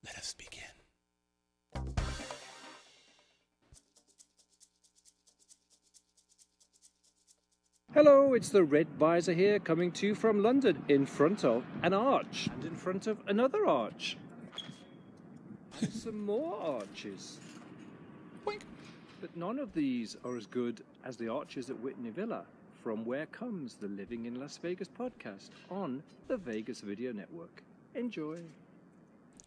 Let us begin. Hello, it's the Red Visor here, coming to you from London, in front of an arch, and in front of another arch, and some more arches. Boink. But none of these are as good as the arches at Whitney Villa, from where comes the Living in Las Vegas podcast on the Vegas Video Network. Enjoy.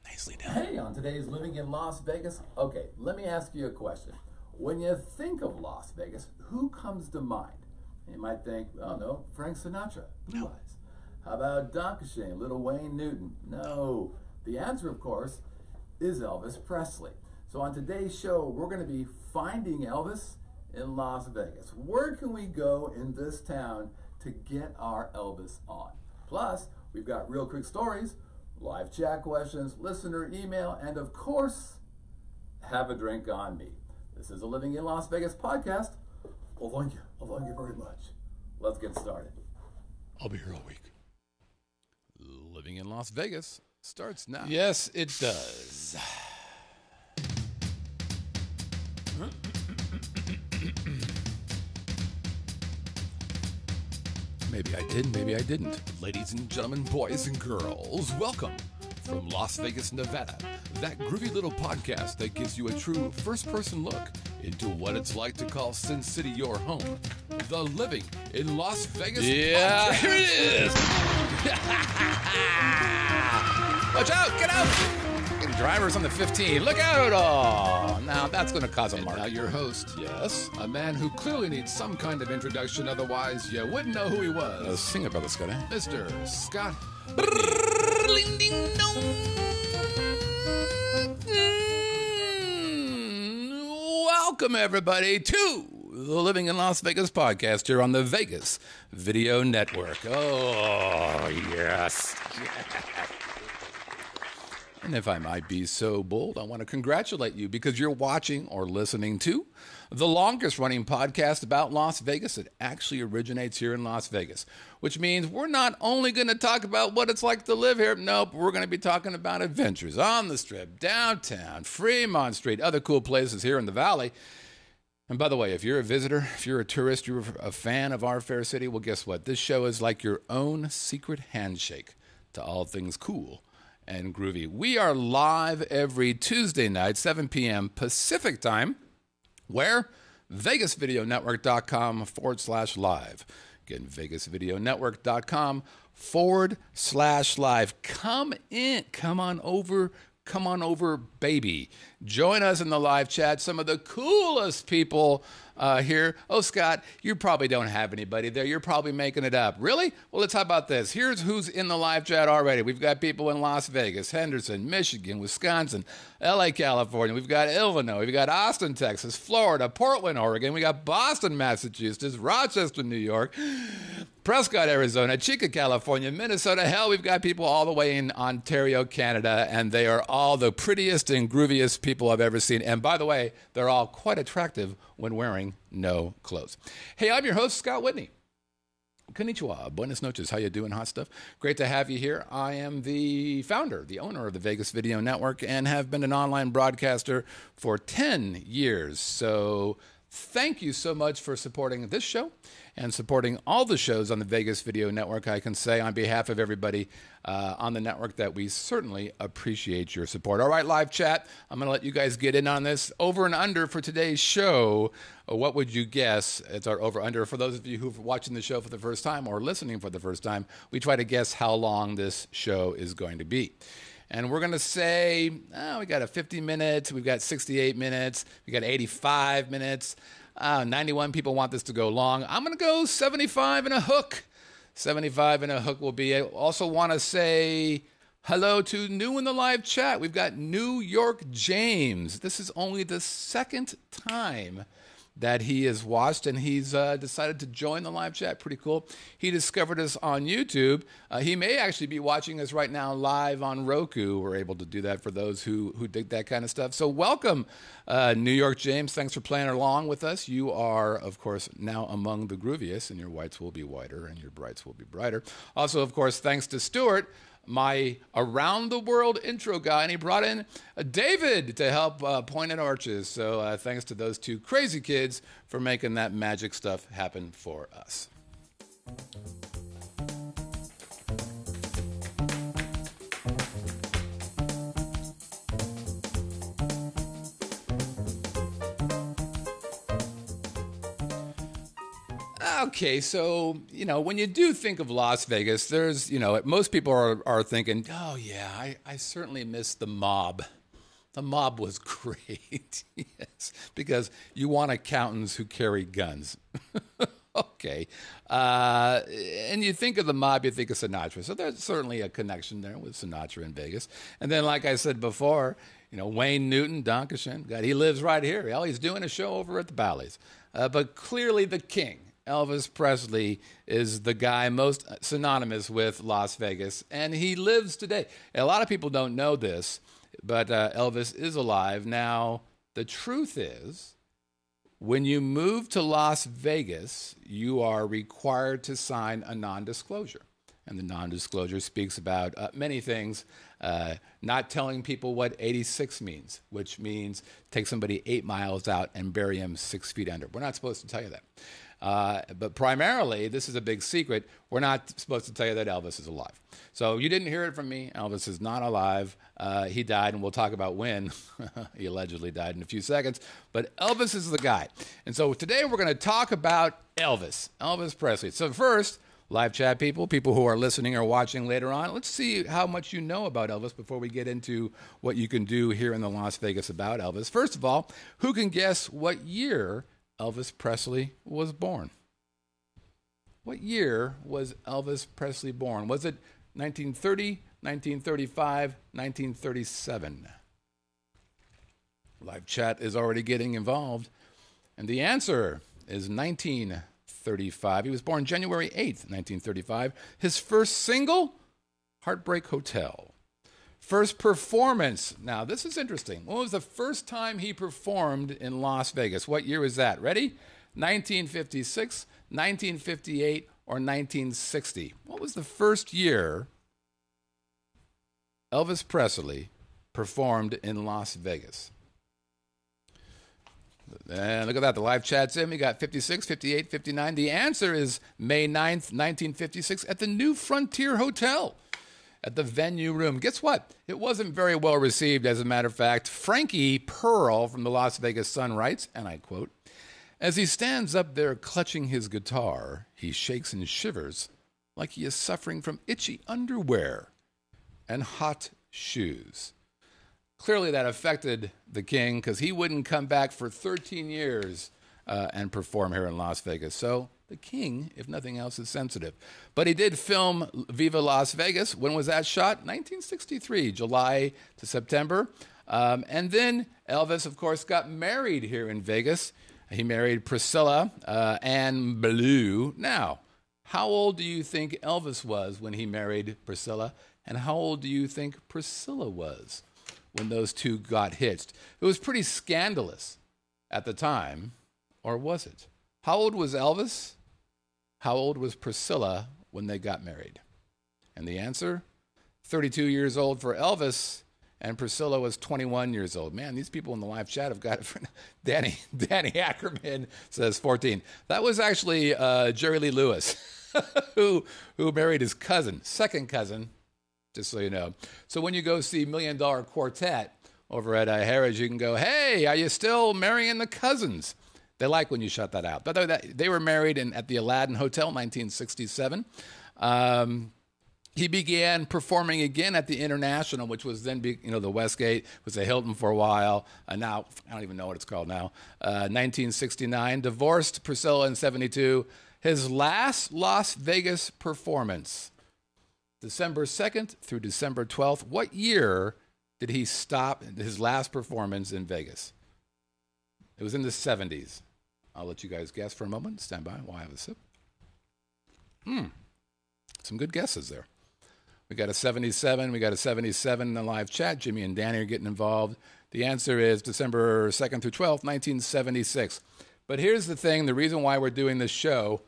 Nicely done. Hey, on today's Living in Las Vegas, okay, let me ask you a question. When you think of Las Vegas, who comes to mind? You might think, oh no, Frank Sinatra, Blue Eyes. How about Don Shane, Little Wayne Newton? No. The answer, of course, is Elvis Presley. So on today's show, we're going to be finding Elvis in Las Vegas. Where can we go in this town to get our Elvis on? Plus, we've got real quick stories, live chat questions, listener email, and of course, have a drink on me. This is a Living in Las Vegas podcast. Well, thank you. Well, thank you very much. Let's get started. I'll be here all week. Living in Las Vegas starts now. Yes, it does. Maybe I did, maybe I didn't. Ladies and gentlemen, boys and girls, welcome from Las Vegas, Nevada. That groovy little podcast that gives you a true first-person look into what it's like to call Sin City your home. The Living in Las Vegas Yeah, podcast. here it is. Watch out, get out! Drivers on the 15, look out! Oh, now that's going to cause a And mark. now your host, Yes. a man who clearly needs some kind of introduction, otherwise you wouldn't know who he was. Sing it, Brother Scotty. Mr. Scott. Welcome, everybody, to the Living in Las Vegas podcast here on the Vegas Video Network. Oh, yes. And if I might be so bold, I want to congratulate you because you're watching or listening to the longest running podcast about Las Vegas. It actually originates here in Las Vegas, which means we're not only going to talk about what it's like to live here. Nope, we're going to be talking about adventures on the Strip, downtown, Fremont Street, other cool places here in the Valley. And by the way, if you're a visitor, if you're a tourist, you're a fan of our fair city, well, guess what? This show is like your own secret handshake to all things cool and groovy. We are live every Tuesday night, 7 p.m. Pacific time, where VegasVideoNetwork.com/live. Again, VegasVideoNetwork.com/live. Come in, come on over, baby. Join us in the live chat. Some of the coolest people here. Oh, Scott, you probably don't have anybody there. You're probably making it up. Really? Well, let's talk about this. Here's who's in the live chat already. We've got people in Las Vegas, Henderson, Michigan, Wisconsin, LA, California. We've got Illinois. We've got Austin, Texas, Florida, Portland, Oregon. We got Boston, Massachusetts, Rochester, New York, Prescott, Arizona, Chica, California, Minnesota. Hell, we've got people all the way in Ontario, Canada, and they are all the prettiest and grooviest people I've ever seen. And by the way, they're all quite attractive when wearing no clothes. Hey, I'm your host, Scott Whitney. Konnichiwa, buenas noches. How you doing, hot stuff? Great to have you here. I am the founder, the owner of the Vegas Video Network, and have been an online broadcaster for 10 years. So thank you so much for supporting this show and supporting all the shows on the Vegas Video Network. I can say on behalf of everybody on the network that we certainly appreciate your support. All right, live chat, I'm going to let you guys get in on this. Over and under for today's show, what would you guess? It's our over-under. For those of you who are watching the show for the first time or listening for the first time, we try to guess how long this show is going to be. And we're going to say, we got a 50 minutes, we've got 68 minutes, we got 85 minutes. 91 people want this to go long. I'm going to go 75 and a hook. 75 and a hook will be. I also want to say hello to new in the live chat. We've got New York James. This is only the second time that he has watched, and he's decided to join the live chat. Pretty cool. He discovered us on YouTube. He may actually be watching us right now live on Roku. We're able to do that for those who dig that kind of stuff. So welcome, New York James. Thanks for playing along with us. You are, of course, now among the grooviest, and your whites will be whiter and your brights will be brighter. Also, of course, thanks to Stuart my around the world intro guy, and he brought in David to help point at arches. So thanks to those two crazy kids for making that magic stuff happen for us. Okay, so, when you do think of Las Vegas, there's, most people are thinking, oh, yeah, I certainly miss the mob. The mob was great, yes, because you want accountants who carry guns. Okay. And you think of the mob, you think of Sinatra. So there's certainly a connection there with Sinatra in Vegas. And then, like I said before, Wayne Newton, Dankeschön, God, he lives right here. Hell, he's doing a show over at the Bally's. But clearly the king, Elvis Presley, is the guy most synonymous with Las Vegas, and he lives today. A lot of people don't know this, but Elvis is alive. Now, the truth is, when you move to Las Vegas, you are required to sign a non-disclosure. And the non-disclosure speaks about many things, not telling people what 86 means, which means take somebody 8 miles out and bury him 6 feet under. We're not supposed to tell you that. But primarily, this is a big secret, we're not supposed to tell you that Elvis is alive. So you didn't hear it from me. Elvis is not alive. He died, and we'll talk about when. He allegedly died in a few seconds. But Elvis is the guy. And so today we're going to talk about Elvis Presley. So first, live chat people who are listening or watching later on, let's see how much you know about Elvis before we get into what you can do here in the Las Vegas about Elvis. First of all, who can guess what year Elvis Presley was born? What year was Elvis Presley born? Was it 1930, 1935, 1937? Live chat is already getting involved. And the answer is 1935. He was born January 8th, 1935. His first single, Heartbreak Hotel. First performance. Now, this is interesting. When was the first time he performed in Las Vegas? What year was that? Ready? 1956, 1958, or 1960? What was the first year Elvis Presley performed in Las Vegas? And look at that. The live chat's in. We got 56, 58, 59. The answer is May 9th, 1956 at the New Frontier Hotel. At the Venue Room. Guess what? It wasn't very well received, as a matter of fact. Frankie Pearl from the Las Vegas Sun writes, and I quote, "As he stands up there clutching his guitar, he shakes and shivers like he is suffering from itchy underwear and hot shoes." Clearly that affected the king, because he wouldn't come back for 13 years and perform here in Las Vegas. So the king, if nothing else, is sensitive. But he did film Viva Las Vegas. When was that shot? 1963, July to September. And then Elvis, of course, got married here in Vegas. He married Priscilla Ann Ballou. Now, how old do you think Elvis was when he married Priscilla? And how old do you think Priscilla was when those two got hitched? It was pretty scandalous at the time, or was it? How old was Elvis? How old was Priscilla when they got married? And the answer, 32 years old for Elvis, and Priscilla was 21 years old. Man, these people in the live chat have got it. Danny Ackerman says 14. That was actually Jerry Lee Lewis, who married his cousin, second cousin, just so you know. So when you go see $1 Million Quartet over at Harrah's, you can go, hey, are you still marrying the cousins? They like when you shut that out. But they were married at the Aladdin Hotel, 1967. He began performing again at the International, which was then, the Westgate, was a Hilton for a while. Now, I don't even know what it's called now. 1969, divorced Priscilla in 72. His last Las Vegas performance, December 2nd through December 12th. What year did he stop his last performance in Vegas? It was in the 70s. I'll let you guys guess for a moment. Stand by while I have a sip. Some good guesses there. We got a 77. We got a 77 in the live chat. Jimmy and Danny are getting involved. The answer is December 2nd through 12th, 1976. But here's the thing. The reason why we're doing this show,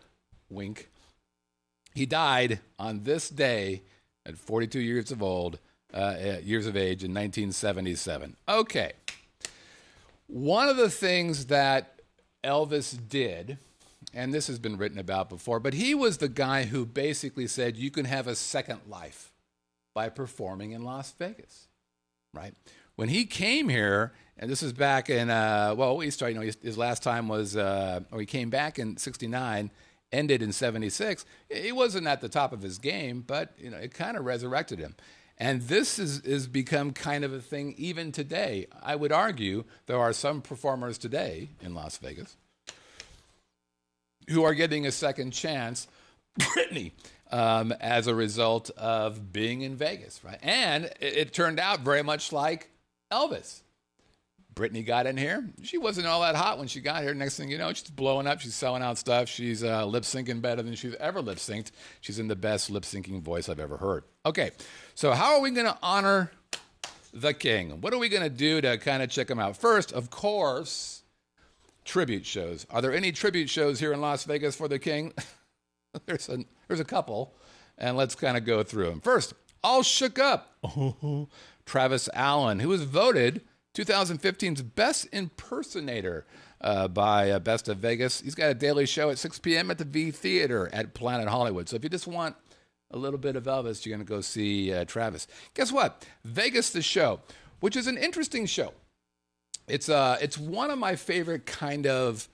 wink, he died on this day at 42 years of age in 1977. Okay. One of the things that Elvis did, and this has been written about before, but he was the guy who basically said you can have a second life by performing in Las Vegas, right? When he came here, and this is back in, he started, his last time was, he came back in 69, ended in 76. He wasn't at the top of his game, but, it kind of resurrected him. And this is become kind of a thing even today. I would argue there are some performers today in Las Vegas who are getting a second chance, Britney, as a result of being in Vegas, right? And it turned out very much like Elvis. Britney got in here. She wasn't all that hot when she got here. Next thing you know, she's blowing up. She's selling out stuff. She's lip-syncing better than she's ever lip-synced. She's in the best lip-syncing voice I've ever heard. Okay, so how are we going to honor the king? What are we going to do to kind of check him out? First, of course, tribute shows. Are there any tribute shows here in Las Vegas for the king? There's a couple, and let's kind of go through them. First, All Shook Up. Travis Allen, who was voted 2015's Best Impersonator by Best of Vegas. He's got a daily show at 6 p.m. at the V Theater at Planet Hollywood. So if you just want a little bit of Elvis, you're going to go see Travis. Guess what? Vegas the Show, which is an interesting show. It's one of my favorite kind of,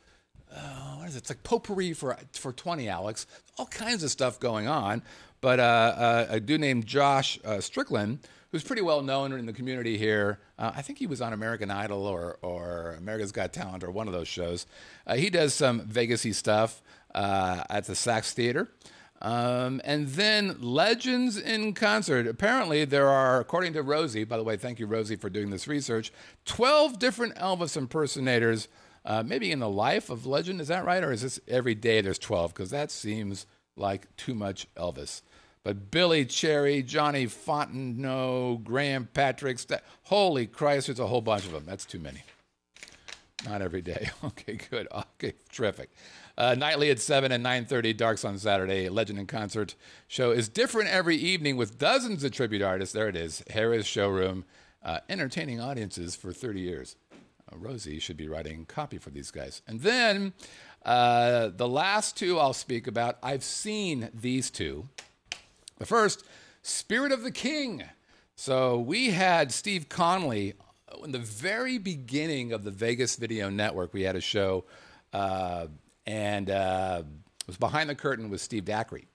what is it? It's like potpourri for 20, Alex. All kinds of stuff going on. But a dude named Josh Strickland, who's pretty well known in the community here. I think he was on American Idol or America's Got Talent or one of those shows. He does some Vegas-y stuff at the Saks Theater. And then Legends in Concert. Apparently there are, according to Rosie, by the way, thank you, Rosie, for doing this research, 12 different Elvis impersonators, maybe in the life of Legend. Is that right? Or is this every day there's 12? Because that seems like too much Elvis. But Billy Cherry, Johnny Fontenot, Graham Patrick, holy Christ, there's a whole bunch of them. That's too many. Not every day. Okay, good. Okay, terrific. Nightly at 7 and 9:30, Darks on Saturday. Legend in Concert show is different every evening with dozens of tribute artists. There it is, Harrah's Showroom, entertaining audiences for 30 years. Rosie should be writing copy for these guys. And then the last two I'll speak about, I've seen these two. The first, Spirit of the King. So we had Steve Conley in the very beginning of the Vegas Video Network. We had a show, and it was Behind the Curtain with Steve Dacry,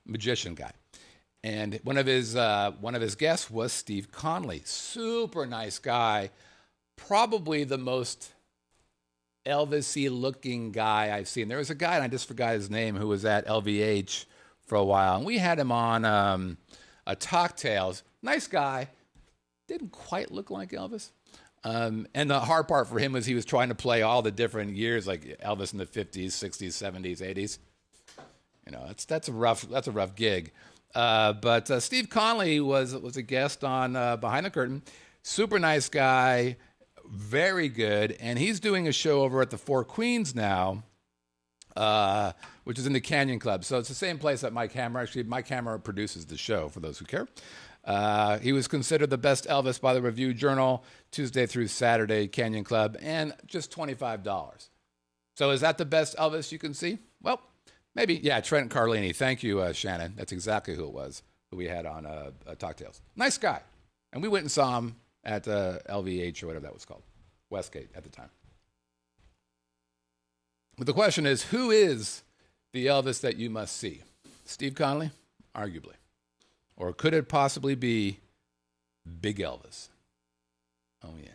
magician guy. And one of his guests was Steve Conley, super nice guy, probably the most Elvis-y looking guy I've seen. There was a guy, and I just forgot his name, who was at LVH for a while, and we had him on a Talk Tales. Nice guy, didn't quite look like Elvis. And the hard part for him was he was trying to play all the different years, like Elvis in the 50s, 60s, 70s, 80s. That's a rough gig. But Steve Conley was a guest on Behind the Curtain. Super nice guy, very good, and he's doing a show over at the Four Queens now. Which is in the Canyon Club. So it's the same place that Mike Hammer, actually, Mike Hammer produces the show, for those who care. He was considered the best Elvis by the Review Journal, Tuesday through Saturday, Canyon Club, and just $25. So is that the best Elvis you can see? Well, maybe. Yeah, Trent Carlini. Thank you, Shannon. That's exactly who it was, who we had on Talk Tales. Nice guy. And we went and saw him at LVH or whatever that was called, Westgate at the time. But the question is, who is the Elvis that you must see? Steve Conley? Arguably. Or could it possibly be Big Elvis? Oh, yeah.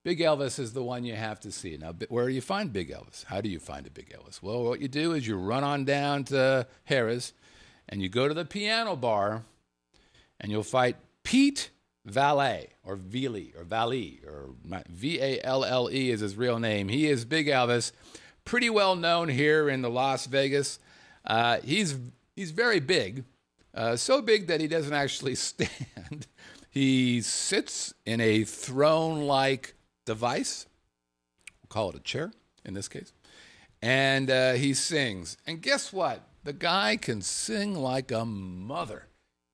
Big Elvis is the one you have to see. Now, where do you find Big Elvis? How do you find a Big Elvis? Well, what you do is you run on down to Harrah's, and you go to the piano bar, and you'll fight Pete Valle, or Vili, or Valle, or V-A-L-L-E is his real name. He is Big Elvis, pretty well known here in the Las Vegas. He's very big, so big that he doesn't actually stand. He sits in a throne-like device. We'll call it a chair in this case. And he sings. And guess what? The guy can sing like a mother.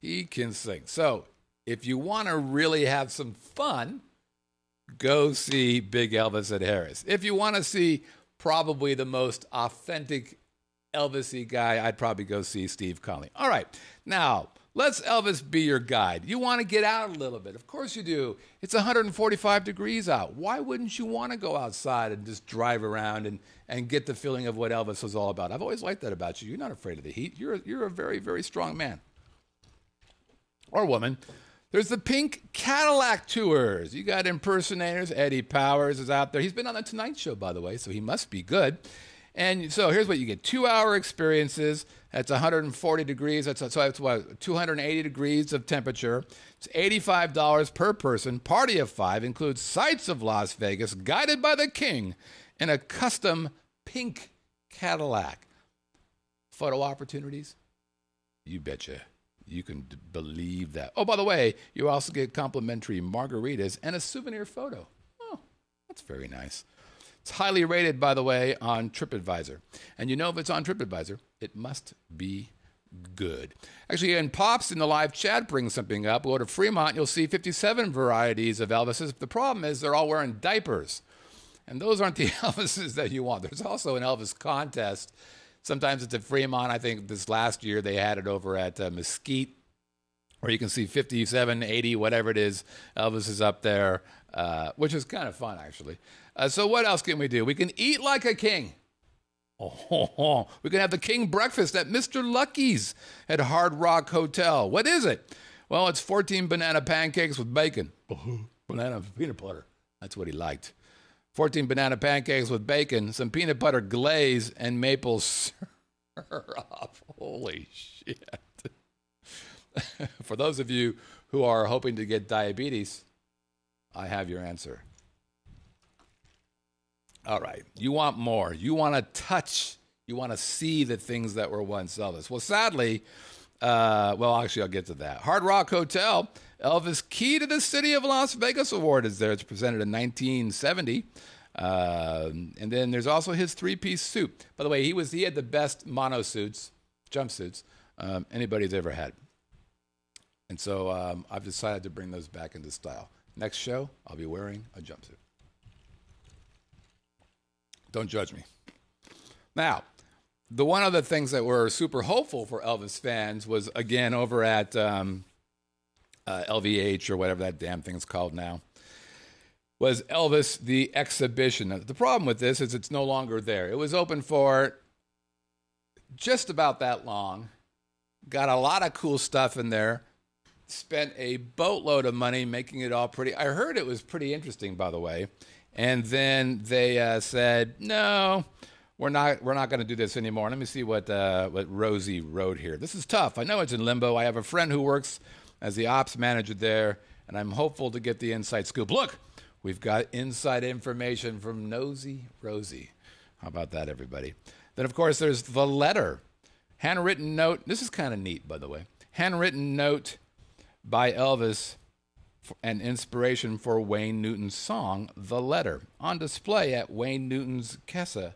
He can sing. So if you want to really have some fun, go see Big Elvis at Harris. If you want to see probably the most authentic Elvis-y guy, I'd probably go see Steve Conley. All right, now let's Elvis be your guide. You want to get out a little bit. Of course you do. It's 145 degrees out. Why wouldn't you want to go outside and just drive around and get the feeling of what Elvis was all about? I've always liked that about you. You're not afraid of the heat. You're a very, very strong man. Or woman. There's the Pink Cadillac Tours. You got impersonators. Eddie Powers is out there. He's been on The Tonight Show, by the way, so he must be good. And so here's what you get. 2-hour experiences. That's 140 degrees. That's what, 280 degrees of temperature. It's $85 per person. Party of 5 includes sights of Las Vegas, guided by the king in a custom pink Cadillac. Photo opportunities? You betcha. You can believe that. Oh, by the way, you also get complimentary margaritas and a souvenir photo. Oh, that's very nice. It's highly rated, by the way, on TripAdvisor. And you know if it's on TripAdvisor, it must be good. Actually, in Pops in the live chat brings something up. Go to Fremont, you'll see 57 varieties of Elvises. The problem is they're all wearing diapers. And those aren't the Elvises that you want. There's also an Elvis contest. Sometimes it's at Fremont. I think this last year they had it over at Mesquite, where you can see 57, 80, whatever it is. Elvis is up there, which is kind of fun, actually. So what else can we do? We can eat like a king. Oh, we can have the king breakfast at Mr. Lucky's at Hard Rock Hotel. What is it? Well, it's 14 banana pancakes with bacon. Banana peanut butter. That's what he liked. 14 banana pancakes with bacon, some peanut butter glaze, and maple syrup. Holy shit. For those of you who are hoping to get diabetes, I have your answer. All right. You want more. You want to touch. You want to see the things that were once Elvis. Well, sadly, actually, I'll get to that. Hard Rock Hotel, Elvis Key to the City of Las Vegas Award is there. It's presented in 1970. And then there's also his 3-piece suit. By the way, he had the best mono suits, jumpsuits, anybody's ever had. And so I've decided to bring those back into style. Next show, I'll be wearing a jumpsuit. Don't judge me. Now, the one of the things that were super hopeful for Elvis fans was, again, over at LVH or whatever that damn thing is called now, was Elvis the Exhibition. Now, the problem with this is it's no longer there. It was open for just about that long, got a lot of cool stuff in there, spent a boatload of money making it all pretty. I heard it was pretty interesting, by the way. And then they said, no, we're not going to do this anymore. Let me see what Rosie wrote here. This is tough. I know it's in limbo. I have a friend who works as the ops manager there, and I'm hopeful to get the inside scoop. Look, we've got inside information from Nosy Rosie. How about that, everybody? Then, of course, there's the letter. Handwritten note. This is kind of neat, by the way. Handwritten note by Elvis and inspiration for Wayne Newton's song, The Letter, on display at Wayne Newton's Casa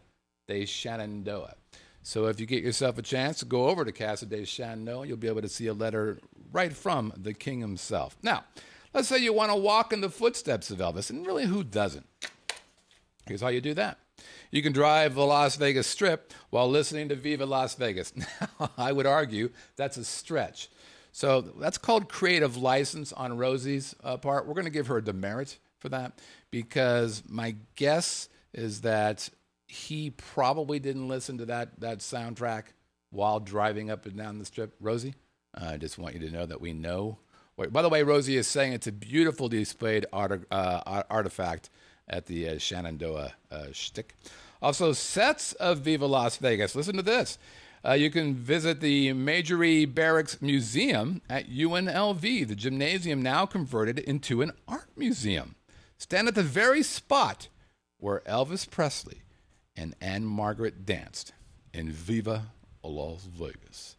de Shenandoah. So if you get yourself a chance to go over to Casa de Shenandoah, you'll be able to see a letter right from the king himself. Now, let's say you want to walk in the footsteps of Elvis, and really, who doesn't? Here's how you do that. You can drive the Las Vegas Strip while listening to Viva Las Vegas. Now, I would argue that's a stretch. So that's called creative license on Rosie's part. We're going to give her a demerit for that because my guess is that he probably didn't listen to that soundtrack while driving up and down the Strip. Rosie, I just want you to know that we know. By the way, Rosie is saying it's a beautiful displayed artifact at the Shenandoah shtick. Also, sets of Viva Las Vegas. Listen to this. You can visit the Majory Barracks Museum at UNLV, the gymnasium now converted into an art museum. Stand at the very spot where Elvis Presley and Anne Margaret danced in Viva Las Vegas.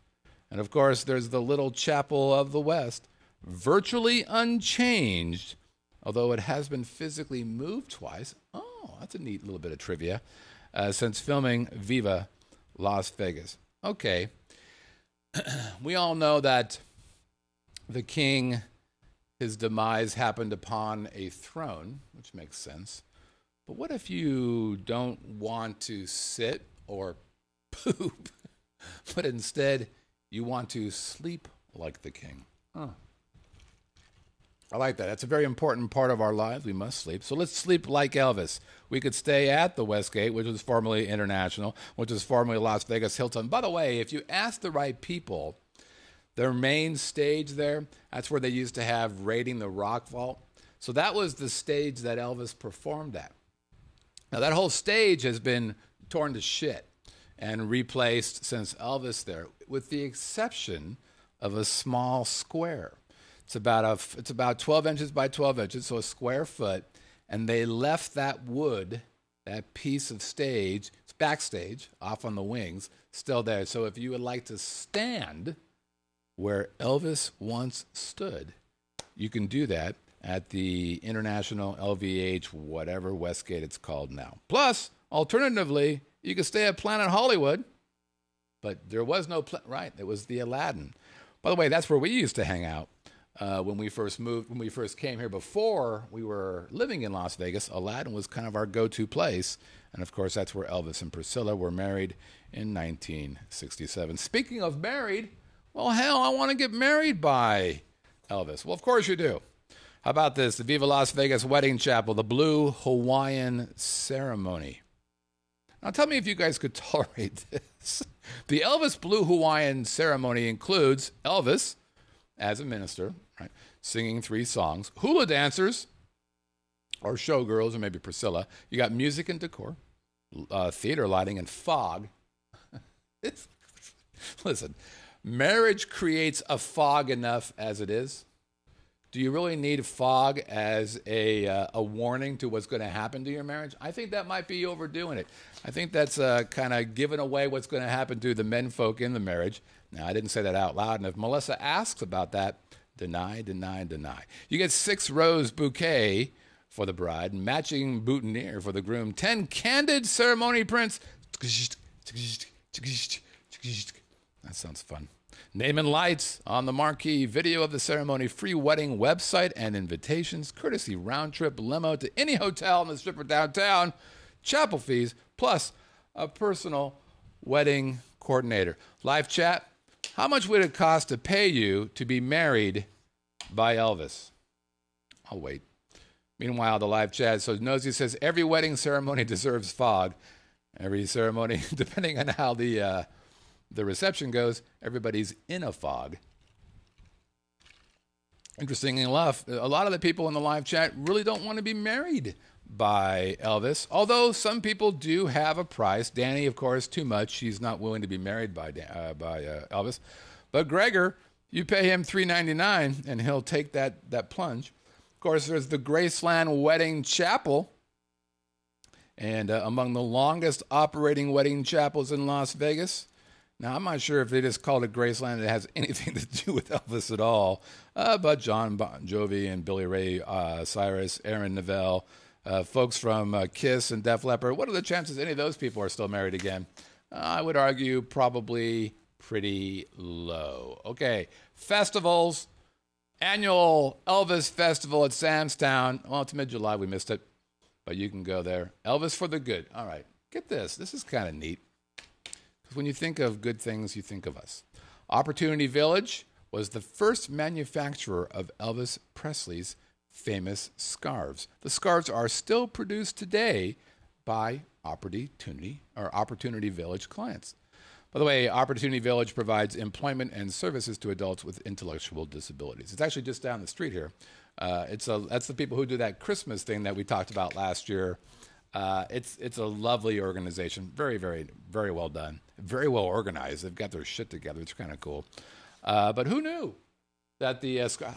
And of course, there's the Little Chapel of the West, virtually unchanged, although it has been physically moved twice. Oh, that's a neat little bit of trivia, since filming Viva Las Vegas. Okay, we all know that the king, his demise happened upon a throne, which makes sense. But what if you don't want to sit or poop, but instead you want to sleep like the king? Oh. I like that. That's a very important part of our lives. We must sleep. So let's sleep like Elvis. We could stay at the Westgate, which was formerly International, which was formerly Las Vegas Hilton. By the way, if you ask the right people, their main stage there, that's where they used to have Raiding the Rock Vault. So that was the stage that Elvis performed at. Now, that whole stage has been torn to shit and replaced since Elvis there, with the exception of a small square. It's about 12 inches by 12 inches, so a square foot, and they left that wood, that piece of stage, it's backstage, off on the wings, still there. So if you would like to stand where Elvis once stood, you can do that at the International LVH, whatever Westgate it's called now. Plus, alternatively, you can stay at Planet Hollywood, but there was no, right, it was the Aladdin. By the way, that's where we used to hang out. When we first came here, before we were living in Las Vegas, Aladdin was kind of our go-to place. And of course, that's where Elvis and Priscilla were married in 1967. Speaking of married, well, hell, I want to get married by Elvis. Well, of course you do. How about this? The Viva Las Vegas Wedding Chapel, the Blue Hawaiian Ceremony. Now tell me if you guys could tolerate this. The Elvis Blue Hawaiian Ceremony includes Elvis as a minister, right, singing 3 songs, hula dancers, or showgirls, or maybe Priscilla. You got music and decor, theater lighting, and fog. Listen, marriage creates a fog enough as it is. Do you really need fog as a warning to what's going to happen to your marriage? I think that might be overdoing it. I think that's kind of giving away what's going to happen to the menfolk in the marriage. Now, I didn't say that out loud, and if Melissa asks about that, deny, deny, deny. You get 6-rose bouquet for the bride, matching boutonniere for the groom, 10 candid ceremony prints. That sounds fun. Name and lights on the marquee, video of the ceremony, free wedding website and invitations, courtesy round-trip limo to any hotel in the strip or downtown, chapel fees, plus a personal wedding coordinator. Live chat, how much would it cost to pay you to be married by Elvis? I'll wait. Meanwhile, the live chat, so Nosy says, every wedding ceremony deserves fog. Every ceremony, depending on how the reception goes, everybody's in a fog. Interestingly enough, a lot of the people in the live chat really don't want to be married by Elvis, although some people do have a price. Danny, of course, too much. She's not willing to be married by Elvis. But Gregor, you pay him $3.99 and he'll take that plunge. Of course, there's the Graceland Wedding Chapel, and among the longest operating wedding chapels in Las Vegas. Now, I'm not sure if they just called it Graceland, it has anything to do with Elvis at all. But John Bon Jovi and Billy Ray Cyrus, Aaron Neville, folks from Kiss and Def Leppard. What are the chances any of those people are still married again? I would argue probably pretty low. Okay, festivals. Annual Elvis Festival at Sam's Town. Well, it's mid-July. We missed it. But you can go there. Elvis for the good. All right, get this. This is kind of neat. When you think of good things, you think of us. Opportunity Village was the first manufacturer of Elvis Presley's famous scarves. The scarves are still produced today by Opportunity Village clients. By the way, Opportunity Village provides employment and services to adults with intellectual disabilities. It's actually just down the street here. That's the people who do that Christmas thing that we talked about last year. It's a lovely organization. Very, very, very well done. Very well organized. They've got their shit together. It's kind of cool. But who knew that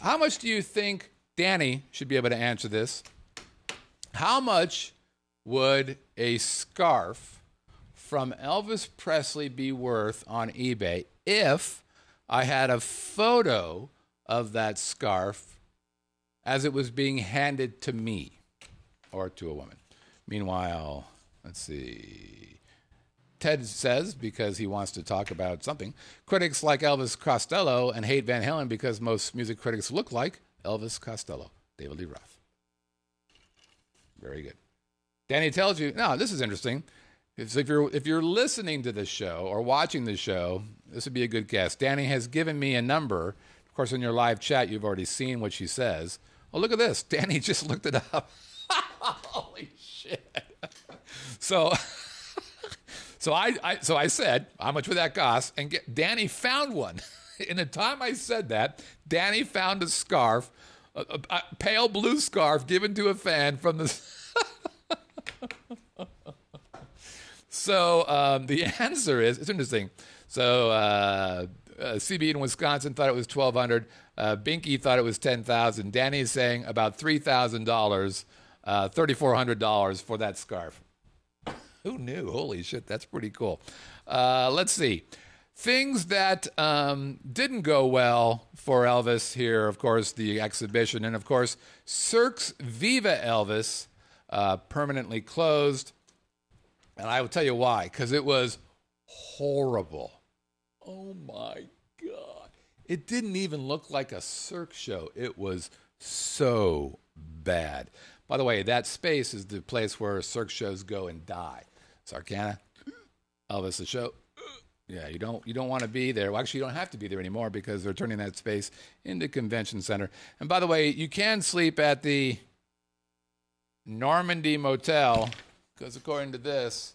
how much do you think, Danny should be able to answer this, how much would a scarf from Elvis Presley be worth on eBay if I had a photo of that scarf as it was being handed to me or to a woman? Meanwhile, let's see. Ted says, because he wants to talk about something, critics like Elvis Costello and hate Van Halen because most music critics look like Elvis Costello. David Lee Roth. Very good. Danny tells you, no, this is interesting. If you're listening to this show or watching the show, this would be a good guess. Danny has given me a number. Of course, in your live chat, you've already seen what she says. Oh, look at this. Danny just looked it up. Holy shit. So I said, how much would that cost? And Danny found one. In the time I said that, Danny found a scarf, a pale blue scarf given to a fan from the... So the answer is, it's interesting. So CB in Wisconsin thought it was $1,200. Binky thought it was $10,000. Danny is saying about $3,000, $3,400 for that scarf. Who knew? Holy shit, that's pretty cool. Let's see. Things that didn't go well for Elvis here, of course, the exhibition. And, of course, Cirque's Viva Elvis permanently closed. And I will tell you why, because it was horrible. Oh, my God. It didn't even look like a Cirque show. It was so bad. By the way, that space is the place where Cirque shows go and die. Sarcana, Elvis the show. Yeah, you don't want to be there. Well, actually, you don't have to be there anymore because they're turning that space into convention center. And by the way, you can sleep at the Normandy Motel, because according to this,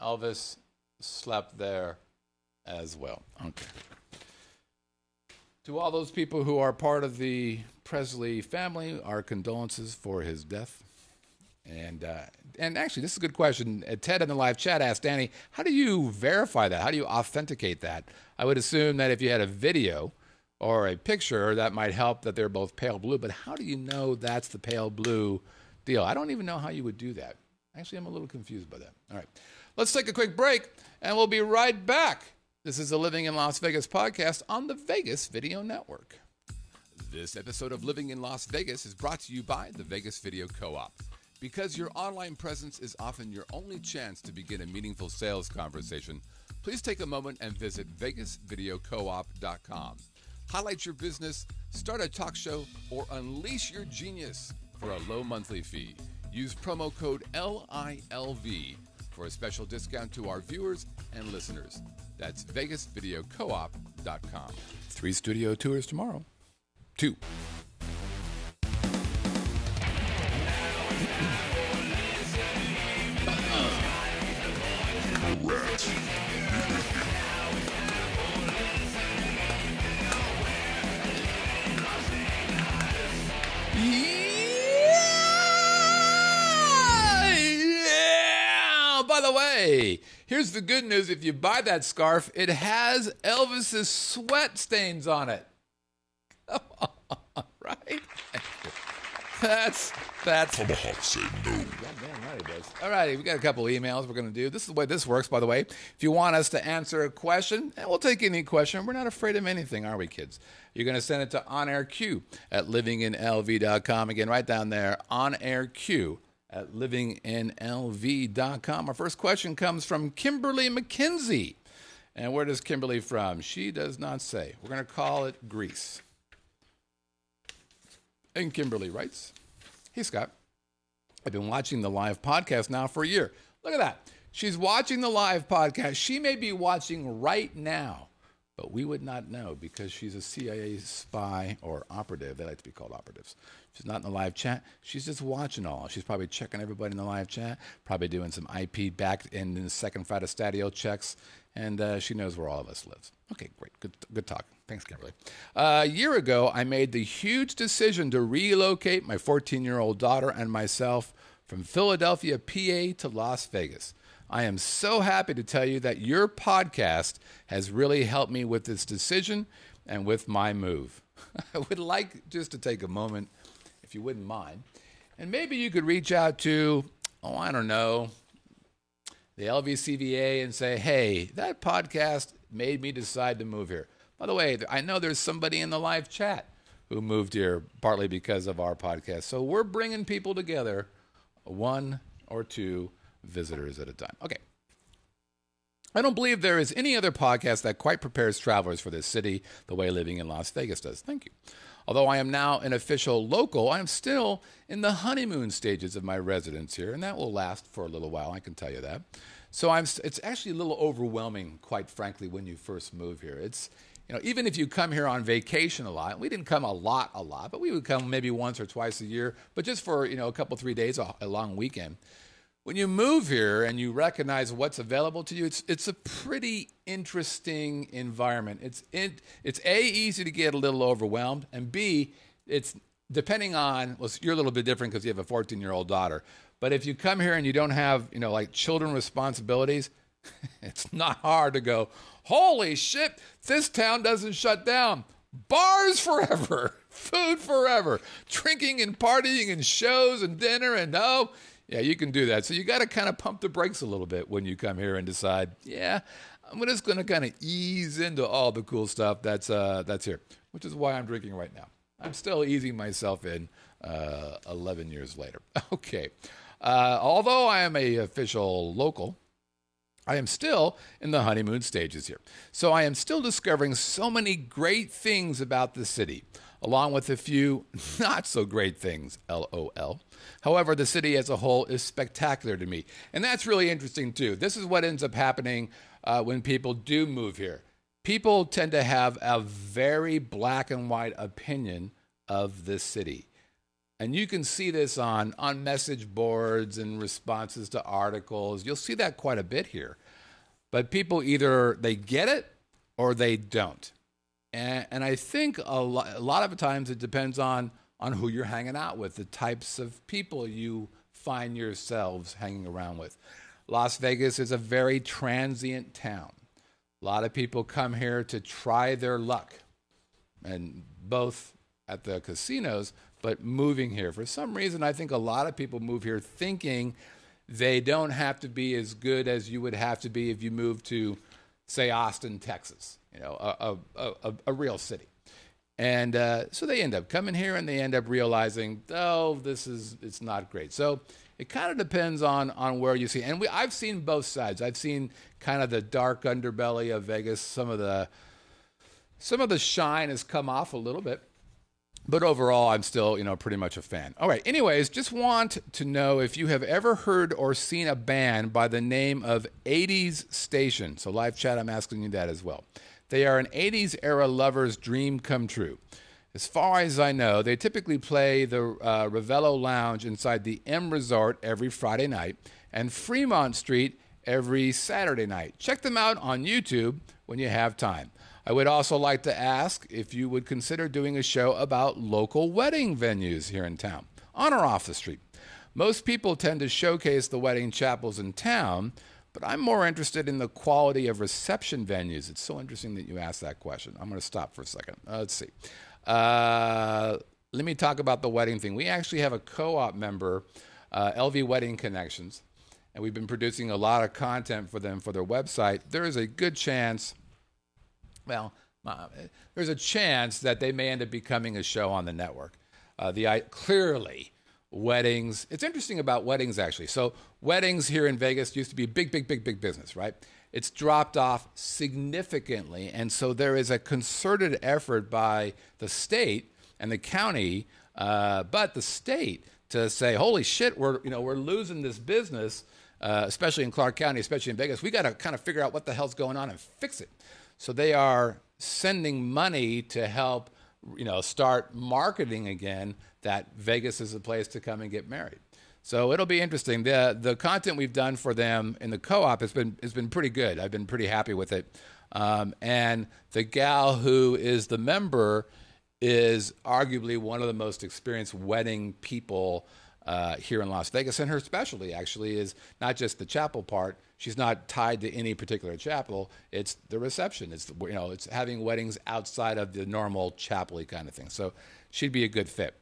Elvis slept there as well. Okay. To all those people who are part of the Presley family, our condolences for his death. And actually, this is a good question. Ted in the live chat asked Danny, how do you verify that? How do you authenticate that? I would assume that if you had a video or a picture, that might help that they're both pale blue. But how do you know that's the pale blue deal? I don't even know how you would do that. Actually, I'm a little confused by that. All right. Let's take a quick break, and we'll be right back. This is the Living in Las Vegas podcast on the Vegas Video Network. This episode of Living in Las Vegas is brought to you by the Vegas Video Co-op. Because your online presence is often your only chance to begin a meaningful sales conversation, please take a moment and visit vegasvideocoop.com. Highlight your business, start a talk show, or unleash your genius for a low monthly fee. Use promo code LILV for a special discount to our viewers and listeners. That's vegasvideocoop.com. 3 studio tours tomorrow. 2. By the way, here's the good news. If you buy that scarf, it has Elvis's sweat stains on it. Come on, right? That's Tomahawk say no. Goddamn right it does. All right, we got a couple emails we're going to do. This is the way this works, by the way. If you want us to answer a question, and we'll take any question. We're not afraid of anything, are we, kids? You're going to send it to onairq@livinginlv.com. Again, right down there, onairq@livinginlv.com. Our first question comes from Kimberly McKenzie. And where does Kimberly from? She does not say. We're going to call it Greece. And Kimberly writes, hey, Scott, I've been watching the live podcast now for a year. Look at that. She's watching the live podcast. She may be watching right now, but we would not know because she's a CIA spy or operative. They like to be called operatives. She's not in the live chat. She's just watching all. She's probably checking everybody in the live chat, probably doing some IP back in the second Friday Stadio checks, and she knows where all of us live. Okay, great. Good talk. Thanks, Kimberly. A year ago, I made the huge decision to relocate my 14-year-old daughter and myself from Philadelphia, PA to Las Vegas. I am so happy to tell you that your podcast has really helped me with this decision and with my move. I would like just to take a moment, if you wouldn't mind, and maybe you could reach out to, I don't know, the LVCVA and say, hey, that podcast made me decide to move here. By the way, I know there's somebody in the live chat who moved here partly because of our podcast. So we're bringing people together, 1 or 2 visitors at a time. Okay. I don't believe there is any other podcast that quite prepares travelers for this city the way living in Las Vegas does. Thank you. Although I am now an official local, I am still in the honeymoon stages of my residence here, and that will last for a little while, I can tell you that. So it's actually a little overwhelming, quite frankly, when you first move here. It's, even if you come here on vacation a lot, we didn't come a lot, but we would come maybe once or twice a year, but just for, a couple, 3 days, a long weekend. When you move here and you recognize what's available to you, it's a pretty interesting environment. It's A, easy to get a little overwhelmed, and B, it's depending on, well, you're a little bit different because you have a 14-year-old daughter. But if you come here and you don't have, like children responsibilities, it's not hard to go, holy shit, this town doesn't shut down. Bars forever, food forever, drinking and partying and shows and dinner and yeah, you can do that. So you got to kind of pump the brakes a little bit when you come here and decide, yeah, I'm just going to kind of ease into all the cool stuff that's here, which is why I'm drinking right now. I'm still easing myself in 11 years later. Okay. Although I am a official local, I am still in the honeymoon stages here. So I am still discovering so many great things about the city, along with a few not so great things, LOL. However, the city as a whole is spectacular to me. And that's really interesting too. This is what ends up happening when people do move here. People tend to have a very black and white opinion of this city. And you can see this on message boards and responses to articles. You'll see that quite a bit here. But people either they get it or they don't. And I think a lot of the times it depends on who you're hanging out with, the types of people you find yourselves hanging around with. Las Vegas is a very transient town. A lot of people come here to try their luck, and both at the casinos, but moving here. For some reason, I think a lot of people move here thinking they don't have to be as good as you would have to be if you moved to, say, Austin, Texas, a real city. And so they end up coming here and they end up realizing, it's not great. So it kind of depends on where you see. And I've seen both sides. I've seen kind of the dark underbelly of Vegas. Some of the shine has come off a little bit. But overall, I'm still, pretty much a fan. All right. Anyways, just want to know if you have ever heard or seen a band by the name of 80s Station. So live chat, I'm asking you that as well. They are an 80s era lover's dream come true. As far as I know, they typically play the Ravello Lounge inside the M Resort every Friday night and Fremont Street every Saturday night. Check them out on YouTube when you have time. I would also like to ask if you would consider doing a show about local wedding venues here in town, on or off the street. Most people tend to showcase the wedding chapels in town, but I'm more interested in the quality of reception venues. It's so interesting that you asked that question. I'm going to stop for a second. Let's see. Let me talk about the wedding thing. We actually have a co-op member, LV Wedding Connections, and we've been producing a lot of content for them for their website. There is a good chance, there's a chance that they may end up becoming a show on the network. Clearly, weddings. It's interesting about weddings, actually. So weddings here in Vegas used to be big business, right? It's dropped off significantly. And so there is a concerted effort by the state and the county, but the state to say, holy shit, we're losing this business, especially in Clark County, especially in Vegas. We got to kind of figure out what the hell's going on and fix it. So they are sending money to help, start marketing again that Vegas is a place to come and get married. So it'll be interesting. The content we've done for them in the co-op has been pretty good. I've been pretty happy with it. And the gal who is the member is arguably one of the most experienced wedding people here in Las Vegas. And her specialty actually is not just the chapel part. She's not tied to any particular chapel. It's the reception. It's it's having weddings outside of the normal chapel-y kind of thing. So she'd be a good fit.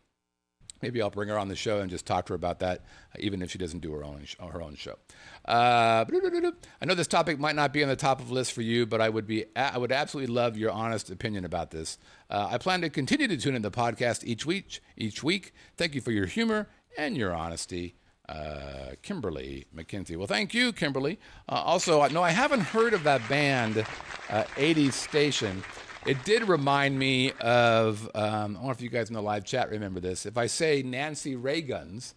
Maybe I'll bring her on the show and just talk to her about that, even if she doesn't do her own show. I know this topic might not be on the top of the list for you, but I would absolutely love your honest opinion about this. I plan to continue to tune in the podcast each week. Thank you for your humor and your honesty. Kimberly McKenzie. Well, thank you, Kimberly. Also, no, I haven't heard of that band, 80s Station. It did remind me of, I don't know if you guys in the live chat remember this. If I say Nancy Ray Guns,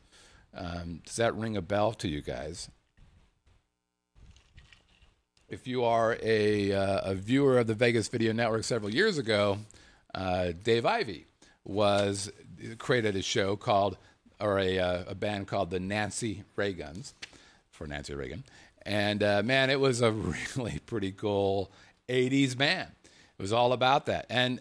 does that ring a bell to you guys? If you are a viewer of the Vegas Video Network several years ago, Dave Ivey created a show called, or a band called the Nancy Ray Guns, for Nancy Reagan. And man, it was a really pretty cool 80s band. It was all about that. And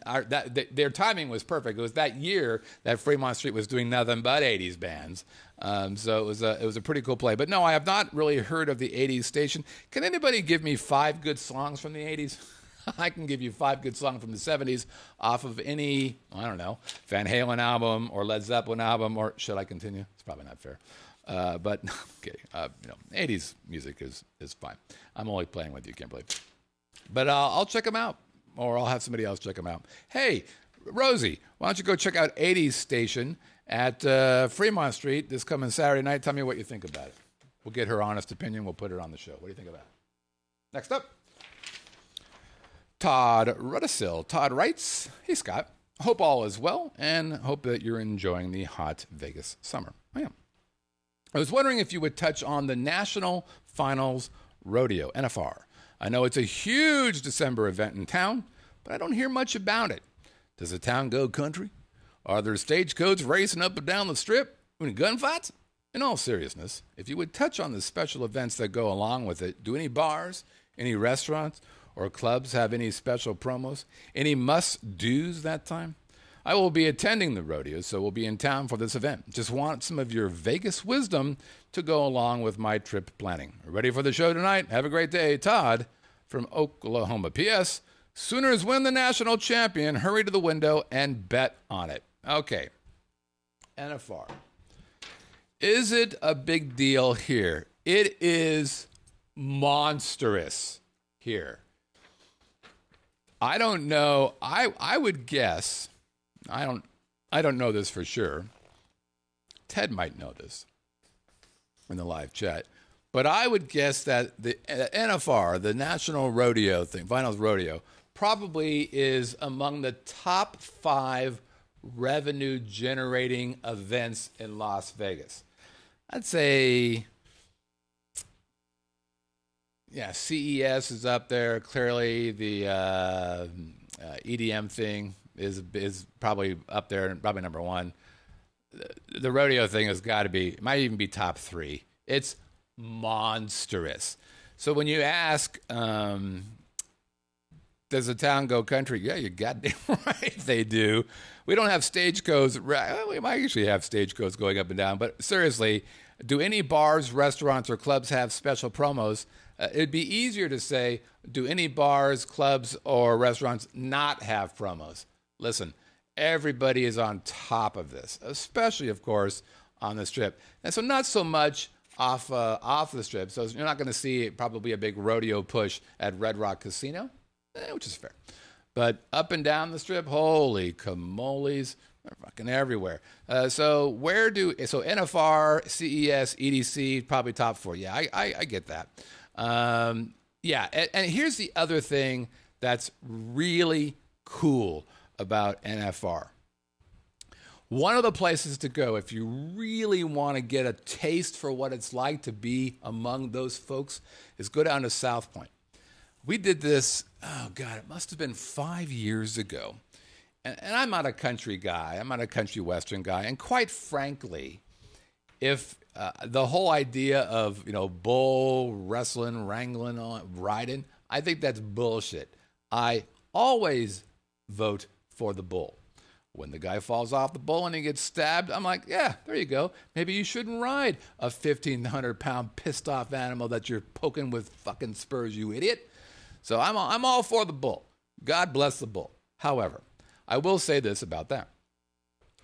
their timing was perfect. It was that year that Fremont Street was doing nothing but 80s bands. So it was a pretty cool play. But no, I have not really heard of the 80s Station. Can anybody give me 5 good songs from the 80s? I can give you 5 good songs from the 70s off of any, I don't know, Van Halen album or Led Zeppelin album, or should I continue? It's probably not fair. But no, I'm kidding. 80s music is fine. I'm only playing with you, Kimberly. But I'll check them out. Or I'll have somebody else check them out. Hey, Rosie, why don't you go check out 80s Station at Fremont Street this coming Saturday night. Tell me what you think about it. We'll get her honest opinion. We'll put her on the show. What do you think about it? Next up, Todd Rudisil. Todd writes, hey, Scott. Hope all is well and hope that you're enjoying the hot Vegas summer. I am. I was wondering if you would touch on the National Finals Rodeo, NFR. I know it's a huge December event in town, but I don't hear much about it. Does the town go country? Are there stagecoaches racing up and down the strip? Any gunfights? In all seriousness, if you would touch on the special events that go along with it, do any bars, any restaurants, or clubs have any special promos? Any must-dos that time? I will be attending the rodeo, so we'll be in town for this event. Just want some of your Vegas wisdom to go along with my trip planning. Ready for the show tonight? Have a great day. Todd from Oklahoma. P.S. Sooners win the national champion. Hurry to the window and bet on it. Okay. NFR. Is it a big deal here? It is monstrous here. I don't know. I would guess. I don't know this for sure. Ted might know this in the live chat. But I would guess that the NFR, the National Rodeo thing, Finals Rodeo, probably is among the top 5 revenue-generating events in Las Vegas. I'd say, yeah, CES is up there. Clearly, the EDM thing is probably up there, probably number 1. The rodeo thing has got to be, might even be top 3. It's monstrous. So when you ask, does the town go country? Yeah, you're goddamn right they do. We don't have stagecoaches. We might actually have stagecoaches going up and down. But seriously, do any bars, restaurants, or clubs have special promos? It'd be easier to say, do any bars, clubs, or restaurants not have promos? Listen, everybody is on top of this, especially, of course, on the Strip. And so not so much off the Strip. So you're not going to see probably a big rodeo push at Red Rock Casino, which is fair. But up and down the Strip, holy camoles, they're fucking everywhere. So NFR, CES, EDC, probably top 4. Yeah, I get that. Yeah, and here's the other thing that's really cool about NFR. One of the places to go if you really want to get a taste for what it's like to be among those folks is go down to South Point. We did this, oh God, it must have been 5 years ago. And I'm not a country guy. I'm not a country western guy. And quite frankly, if the whole idea of, bull, wrestling, wrangling, riding, I think that's bullshit. I always vote for the bull. When the guy falls off the bull and he gets stabbed, I'm like, yeah, there you go. Maybe you shouldn't ride a 1,500-pound pissed-off animal that you're poking with fucking spurs, you idiot. So I'm all for the bull. God bless the bull. However, I will say this about that.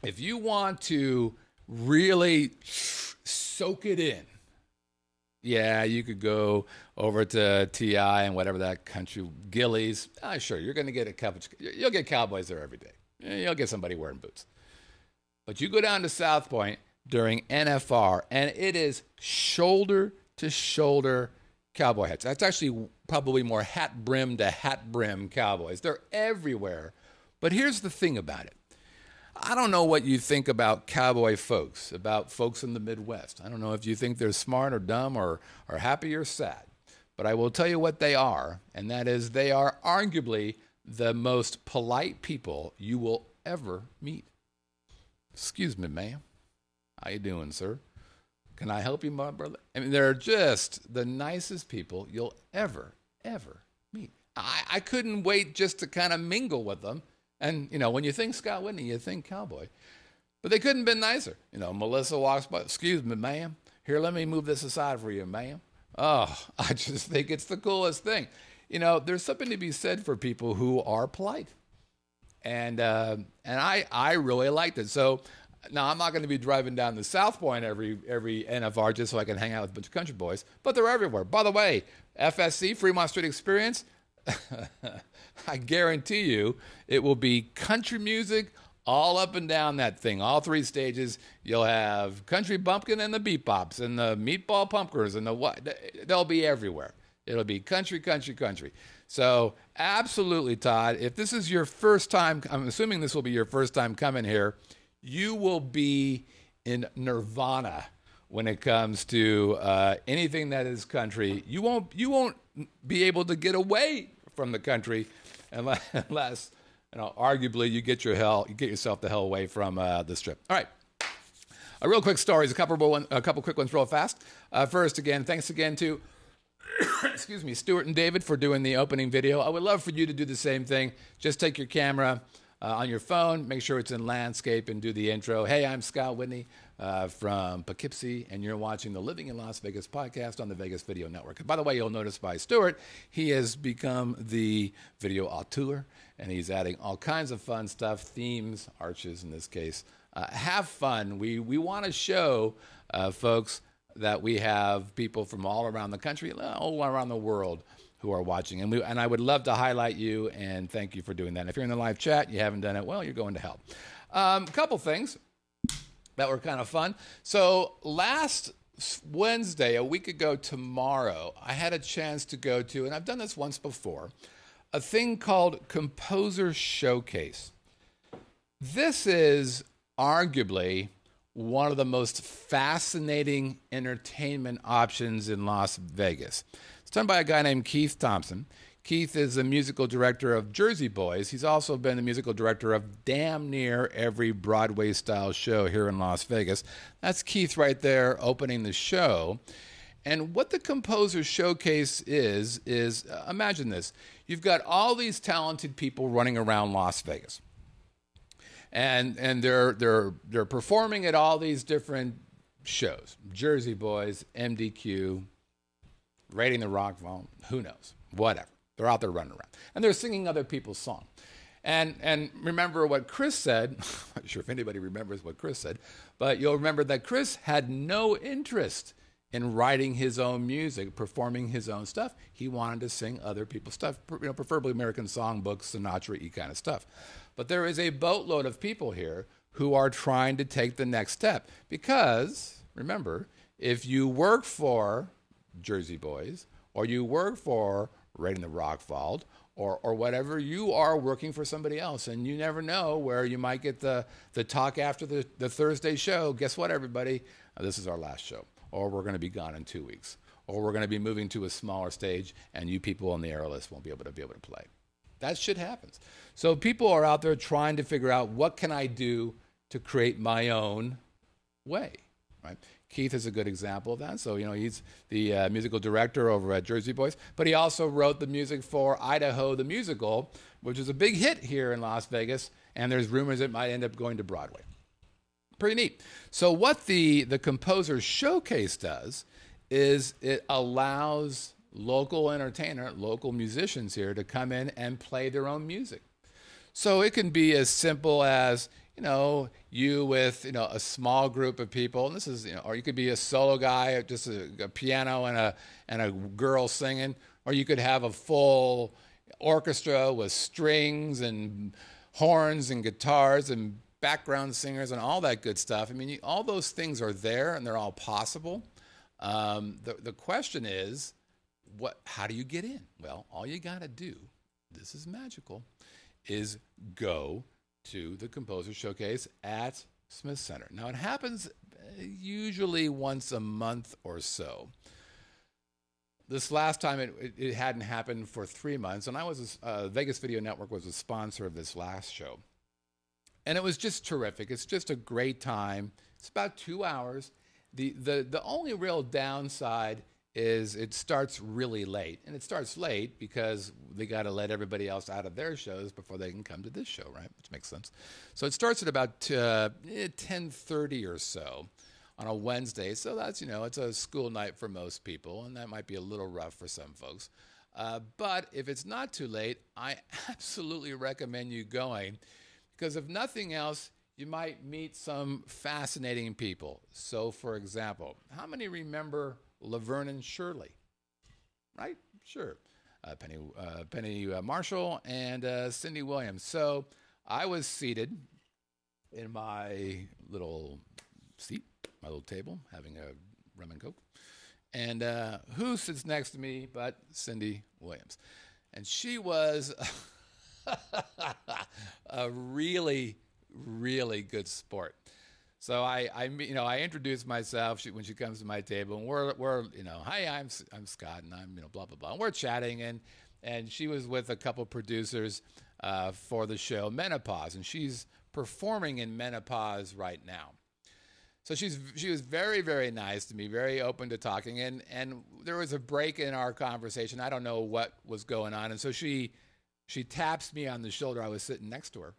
If you want to really soak it in, yeah, you could go over to TI and whatever that country, Gillies. Sure, you're going to get a couple. You'll get cowboys there every day. You'll get somebody wearing boots. But you go down to South Point, during NFR, and it is shoulder to shoulder cowboy hats. That's actually probably more hat brim to hat brim cowboys. They're everywhere. But here's the thing about it. I don't know what you think about cowboy folks, about folks in the Midwest. I don't know if you think they're smart or dumb or happy or sad. But I will tell you what they are, and that is they are arguably the most polite people you will ever meet. Excuse me, ma'am. How you doing, sir? Can I help you, my brother? I mean, they're just the nicest people you'll ever meet. I couldn't wait just to kind of mingle with them. And, you know, when you think Scott Whitney, you think cowboy. But they couldn't have been nicer. You know, Melissa walks by, excuse me, ma'am. Here, let me move this aside for you, ma'am. Oh, I just think it's the coolest thing. You know, there's something to be said for people who are polite. And I really liked it. So now I'm not going to be driving down to South Point every NFR just so I can hang out with a bunch of country boys, but they're everywhere. By the way, FSC, Fremont Street Experience, I guarantee you it will be country music all up and down that thing, all three stages. You'll have country bumpkin and the bebops and the meatball pumpkins and the what. They'll be everywhere. It'll be country, country, country. So absolutely, Todd, if this is your first time, I'm assuming this will be your first time coming here, you will be in nirvana when it comes to anything that is country. You won't be able to get away from the country unless you know, arguably you get yourself the hell away from the Strip. All right. A real quick stories, a couple quick ones real fast. First, again, thanks again to excuse me, Stuart and David for doing the opening video. I would love for you to do the same thing. Just take your camera on your phone, make sure it's in landscape, and do the intro. Hey, I'm Scott Whitney from Poughkeepsie, and you're watching the Living in Las Vegas podcast on the Vegas Video Network. And by the way, you'll notice by Stuart, he has become the video auteur, and he's adding all kinds of fun stuff, themes, arches in this case. Have fun. We want to show folks that we have people from all around the country, all around the world who are watching. And I would love to highlight you, and thank you for doing that. And if you're in the live chat, you haven't done it, well, you're going to hell. A couple things that were kind of fun. So last Wednesday, a week ago tomorrow, I had a chance to go to, and I've done this once before, a thing called Composer Showcase. This is arguably one of the most fascinating entertainment options in Las Vegas. It's done by a guy named Keith Thompson. Keith is the musical director of Jersey Boys. He's also been the musical director of damn near every Broadway-style show here in Las Vegas. That's Keith right there opening the show. And what the Composer Showcase is imagine this. You've got all these talented people running around Las Vegas. And they're performing at all these different shows. Jersey Boys, MDQ, Raiding the Rock Vault, who knows, whatever. They're out there running around. And they're singing other people's songs. And remember what Chris said. I'm not sure if anybody remembers what Chris said, but you'll remember that Chris had no interest in writing his own music, performing his own stuff. He wanted to sing other people's stuff, preferably American songbooks, Sinatra-y kind of stuff. But there is a boatload of people here who are trying to take the next step. Because, remember, if you work for Jersey Boys, or you work for Raiding the Rock Vault, or whatever, you are working for somebody else. And you never know where you might get the talk after the Thursday show. Guess what, everybody? This is our last show. Or we're going to be gone in 2 weeks. Or we're going to be moving to a smaller stage, and you people on the air list won't be able to play. That shit happens. So people are out there trying to figure out, what can I do to create my own way, right? Keith is a good example of that. So, he's the musical director over at Jersey Boys, but he also wrote the music for Idaho the Musical, which is a big hit here in Las Vegas, and there's rumors it might end up going to Broadway. Pretty neat. So what the Composer Showcase does is it allows local musicians here to come in and play their own music. So it can be as simple as, you with, a small group of people, and this is, or you could be a solo guy, just a piano and a girl singing, or you could have a full orchestra with strings and horns and guitars and background singers and all that good stuff. I mean, all those things are there and they're all possible. The question is, how do you get in? Well, all you got to do, this is magical, is go to the Composer Showcase at Smith Center. Now, it happens usually once a month or so. This last time, it hadn't happened for 3 months, and Vegas Video Network was a sponsor of this last show. And it was just terrific. It's just a great time. It's about 2 hours. The only real downside is it starts really late. And it starts late because they got to let everybody else out of their shows before they can come to this show, right? Which makes sense. So it starts at about 10:30 or so on a Wednesday. So that's, it's a school night for most people, and that might be a little rough for some folks. But if it's not too late, I absolutely recommend you going, because if nothing else, you might meet some fascinating people. So, for example, how many remember Laverne and Shirley? Right? Sure. Penny Marshall and Cindy Williams. So I was seated in my little seat, my little table, having a rum and coke. And who sits next to me but Cindy Williams? And she was a really, really good sport. So I introduced myself when she comes to my table, and we're hi, I'm Scott, and I'm blah blah blah. And we're chatting, and she was with a couple producers for the show Menopause, and she's performing in Menopause right now. So she was very, very nice to me, very open to talking, and there was a break in our conversation. I don't know what was going on, and so she taps me on the shoulder. I was sitting next to her,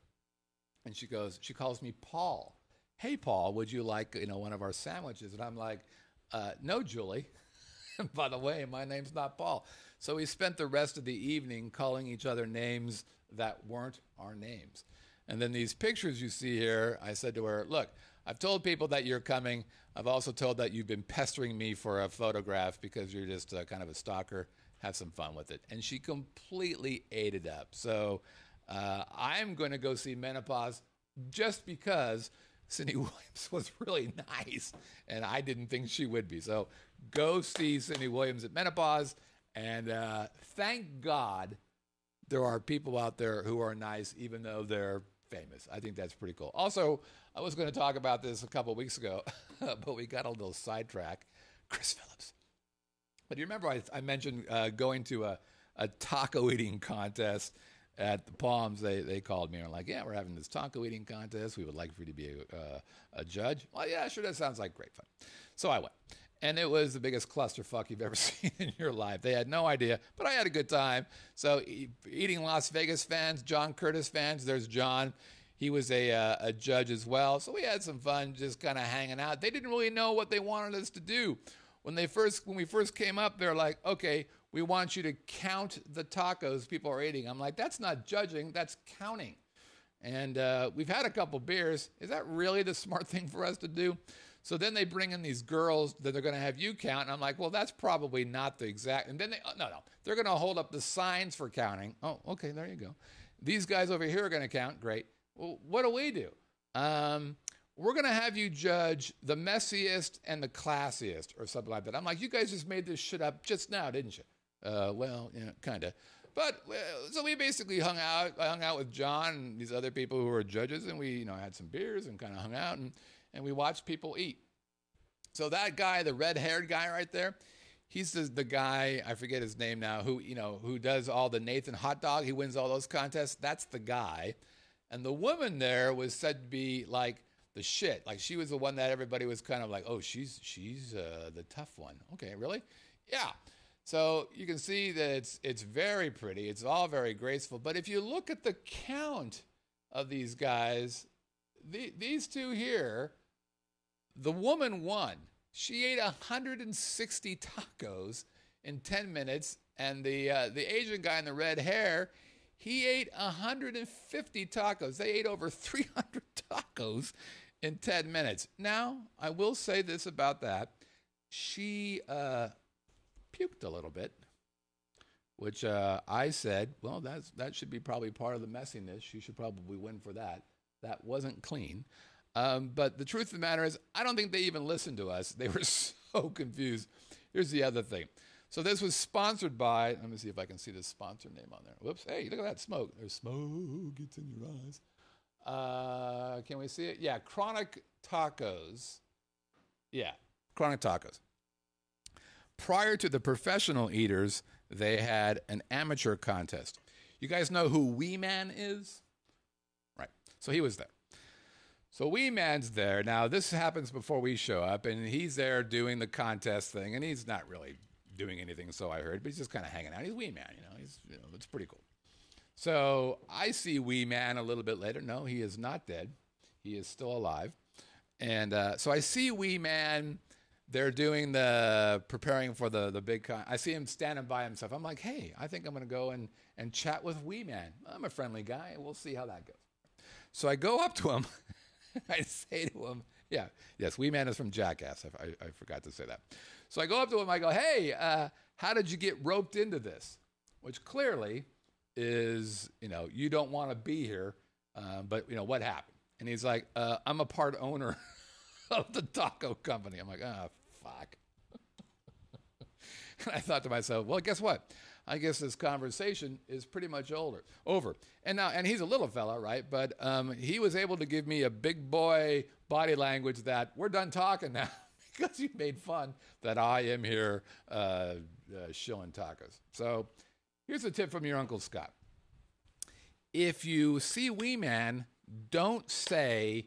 and she calls me Paul. Hey, Paul, would you like one of our sandwiches? And I'm like, no, Julie. By the way, my name's not Paul. So we spent the rest of the evening calling each other names that weren't our names. And then these pictures you see here, I said to her, look, I've told people that you're coming. I've also told that you've been pestering me for a photograph because you're just kind of a stalker. Have some fun with it. And she completely ate it up. So I'm going to go see Menopause just because Cindy Williams was really nice, and I didn't think she would be. So go see Cindy Williams at Menopause, and thank God there are people out there who are nice, even though they're famous. I think that's pretty cool. Also, I was going to talk about this a couple of weeks ago, but we got a little sidetrack. Chris Phillips. But do you remember I mentioned going to a taco eating contest at the Palms? They called me and were like, yeah, we're having this taco eating contest. We would like for you to be a judge. Well, yeah, sure, that sounds like great fun. So I went. And it was the biggest clusterfuck you've ever seen in your life. They had no idea, but I had a good time. So eating Las Vegas fans, John Curtis fans, there's John. He was a judge as well. So we had some fun just kind of hanging out. They didn't really know what they wanted us to do. When we first came up, they're like, okay, we want you to count the tacos people are eating. I'm like, that's not judging, that's counting. And we've had a couple beers. Is that really the smart thing for us to do? So then they bring in these girls that they're going to have you count. And I'm like, well, that's probably not the exact. And then they're going to hold up the signs for counting. Oh, okay, there you go. These guys over here are going to count. Great. Well, what do we do? We're going to have you judge the messiest and the classiest or something like that. I'm like, you guys just made this shit up just now, didn't you? Well, kind of. But so we basically hung out. I hung out with John and these other people who were judges, and we had some beers and kind of hung out, and we watched people eat. So that guy, the red-haired guy right there, he's the guy, I forget his name now, who does all the Nathan hot dog. He wins all those contests. That's the guy. And the woman there was said to be like the shit. Like she was the one that everybody was kind of like, oh, she's the tough one. Okay, really? Yeah. So you can see that it's very pretty. It's all very graceful. But if you look at the count of these guys, these two here, the woman won. She ate 160 tacos in 10 minutes, and the Asian guy in the red hair, he ate 150 tacos. They ate over 300 tacos in 10 minutes. Now, I will say this about that. She puked a little bit, which I said, well, that should be probably part of the messiness. She should probably win for that. That wasn't clean. But the truth of the matter is, I don't think they even listened to us. They were so confused. Here's the other thing. So this was sponsored by, let me see if I can see the sponsor name on there. Whoops. Hey, look at that smoke. There's smoke. It's in your eyes. Can we see it? Yeah, Chronic Tacos. Yeah, Chronic Tacos. Prior to the professional eaters, they had an amateur contest. You guys know who Wee Man is? Right. So he was there. So Wee Man's there. Now, this happens before we show up, and he's there doing the contest thing, and he's not really doing anything, so I heard, but he's just kind of hanging out. He's Wee Man, it's pretty cool. So I see Wee Man a little bit later. No, he is not dead. He is still alive. And so I see Wee Man. They're doing preparing for the big I see him standing by himself. I'm like, hey, I think I'm going to go and chat with Wee Man. I'm a friendly guy, and we'll see how that goes. So I go up to him. I say to him, yes, Wee Man is from Jackass. I forgot to say that. So I go up to him. I go, hey, how did you get roped into this? Which clearly is, you don't want to be here, but, what happened? And he's like, I'm a part owner of the taco company. I'm like, fuck. And I thought to myself, well, guess what? I guess this conversation is pretty much over. And he's a little fella, right? But he was able to give me a big boy body language that we're done talking now because you made fun that I am here shilling tacos. So here's a tip from your Uncle Scott. If you see Wee Man, don't say,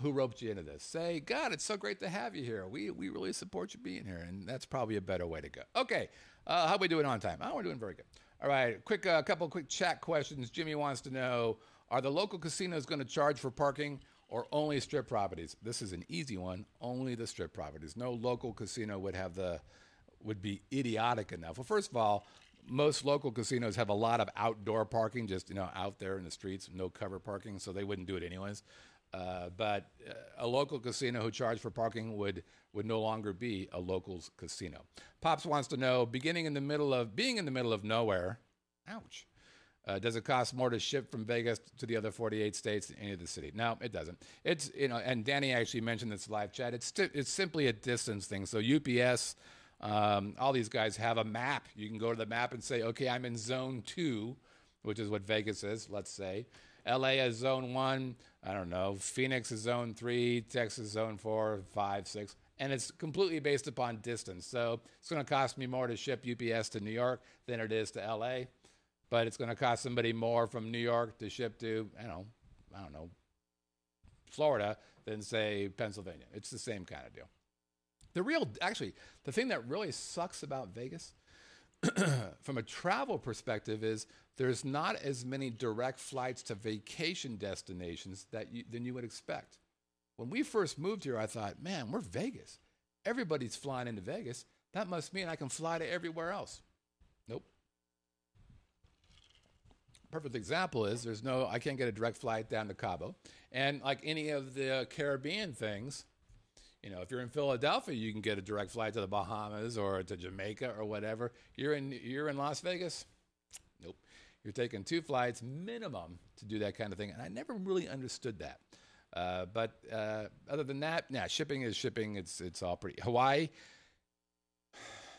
who roped you into this? Say, God, it's so great to have you here. We really support you being here, and that's probably a better way to go. Okay, how are we doing on time? We're doing very good. All right, couple quick chat questions. Jimmy wants to know, are the local casinos going to charge for parking or only strip properties? This is an easy one, only the strip properties. No local casino would be idiotic enough. Well, first of all, most local casinos have a lot of outdoor parking, just out there in the streets, no cover parking, so they wouldn't do it anyways. But a local casino who charged for parking would no longer be a local's casino. Pops wants to know, being in the middle of nowhere, ouch, does it cost more to ship from Vegas to the other 48 states than any of the city? No, it doesn't. It's, and Danny actually mentioned this live chat. It's simply a distance thing. So UPS, all these guys have a map. You can go to the map and say, okay, I'm in zone 2, which is what Vegas is, let's say. LA is zone 1, I don't know. Phoenix is zone 3, Texas zone 4, 5, 6. And it's completely based upon distance. So it's going to cost me more to ship UPS to New York than it is to LA. But it's going to cost somebody more from New York to ship to, I don't know, Florida than, say, Pennsylvania. It's the same kind of deal. The thing that really sucks about Vegas from a travel perspective is there's not as many direct flights to vacation destinations than you would expect. When we first moved here, I thought, man, we're Vegas. Everybody's flying into Vegas. That must mean I can fly to everywhere else. Nope. Perfect example is I can't get a direct flight down to Cabo. And like any of the Caribbean things, if you're in Philadelphia, you can get a direct flight to the Bahamas or to Jamaica or whatever. You're in Las Vegas? Nope. You're taking 2 flights minimum to do that kind of thing. And I never really understood that. But other than that, shipping is shipping. It's all pretty. Hawaii.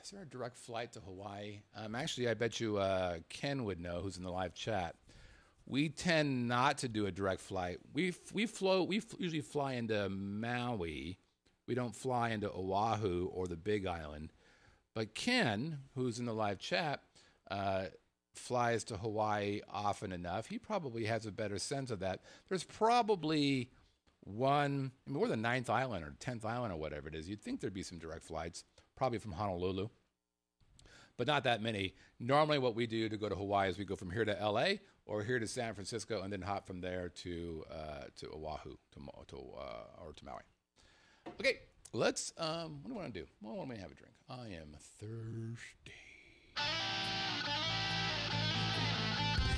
Is there a direct flight to Hawaii? Actually, I bet you Ken would know, who's in the live chat. We tend not to do a direct flight. We usually fly into Maui. We don't fly into Oahu or the Big Island. But Ken, who's in the live chat, flies to Hawaii often enough. He probably has a better sense of that. There's probably we're the 9th island or 10th island or whatever it is. You'd think there'd be some direct flights, probably from Honolulu, but not that many. Normally what we do to go to Hawaii is we go from here to LA or here to San Francisco and then hop from there to Oahu or to Maui. Okay, let's, what do I want to do? Well, let me have a drink. I am thirsty.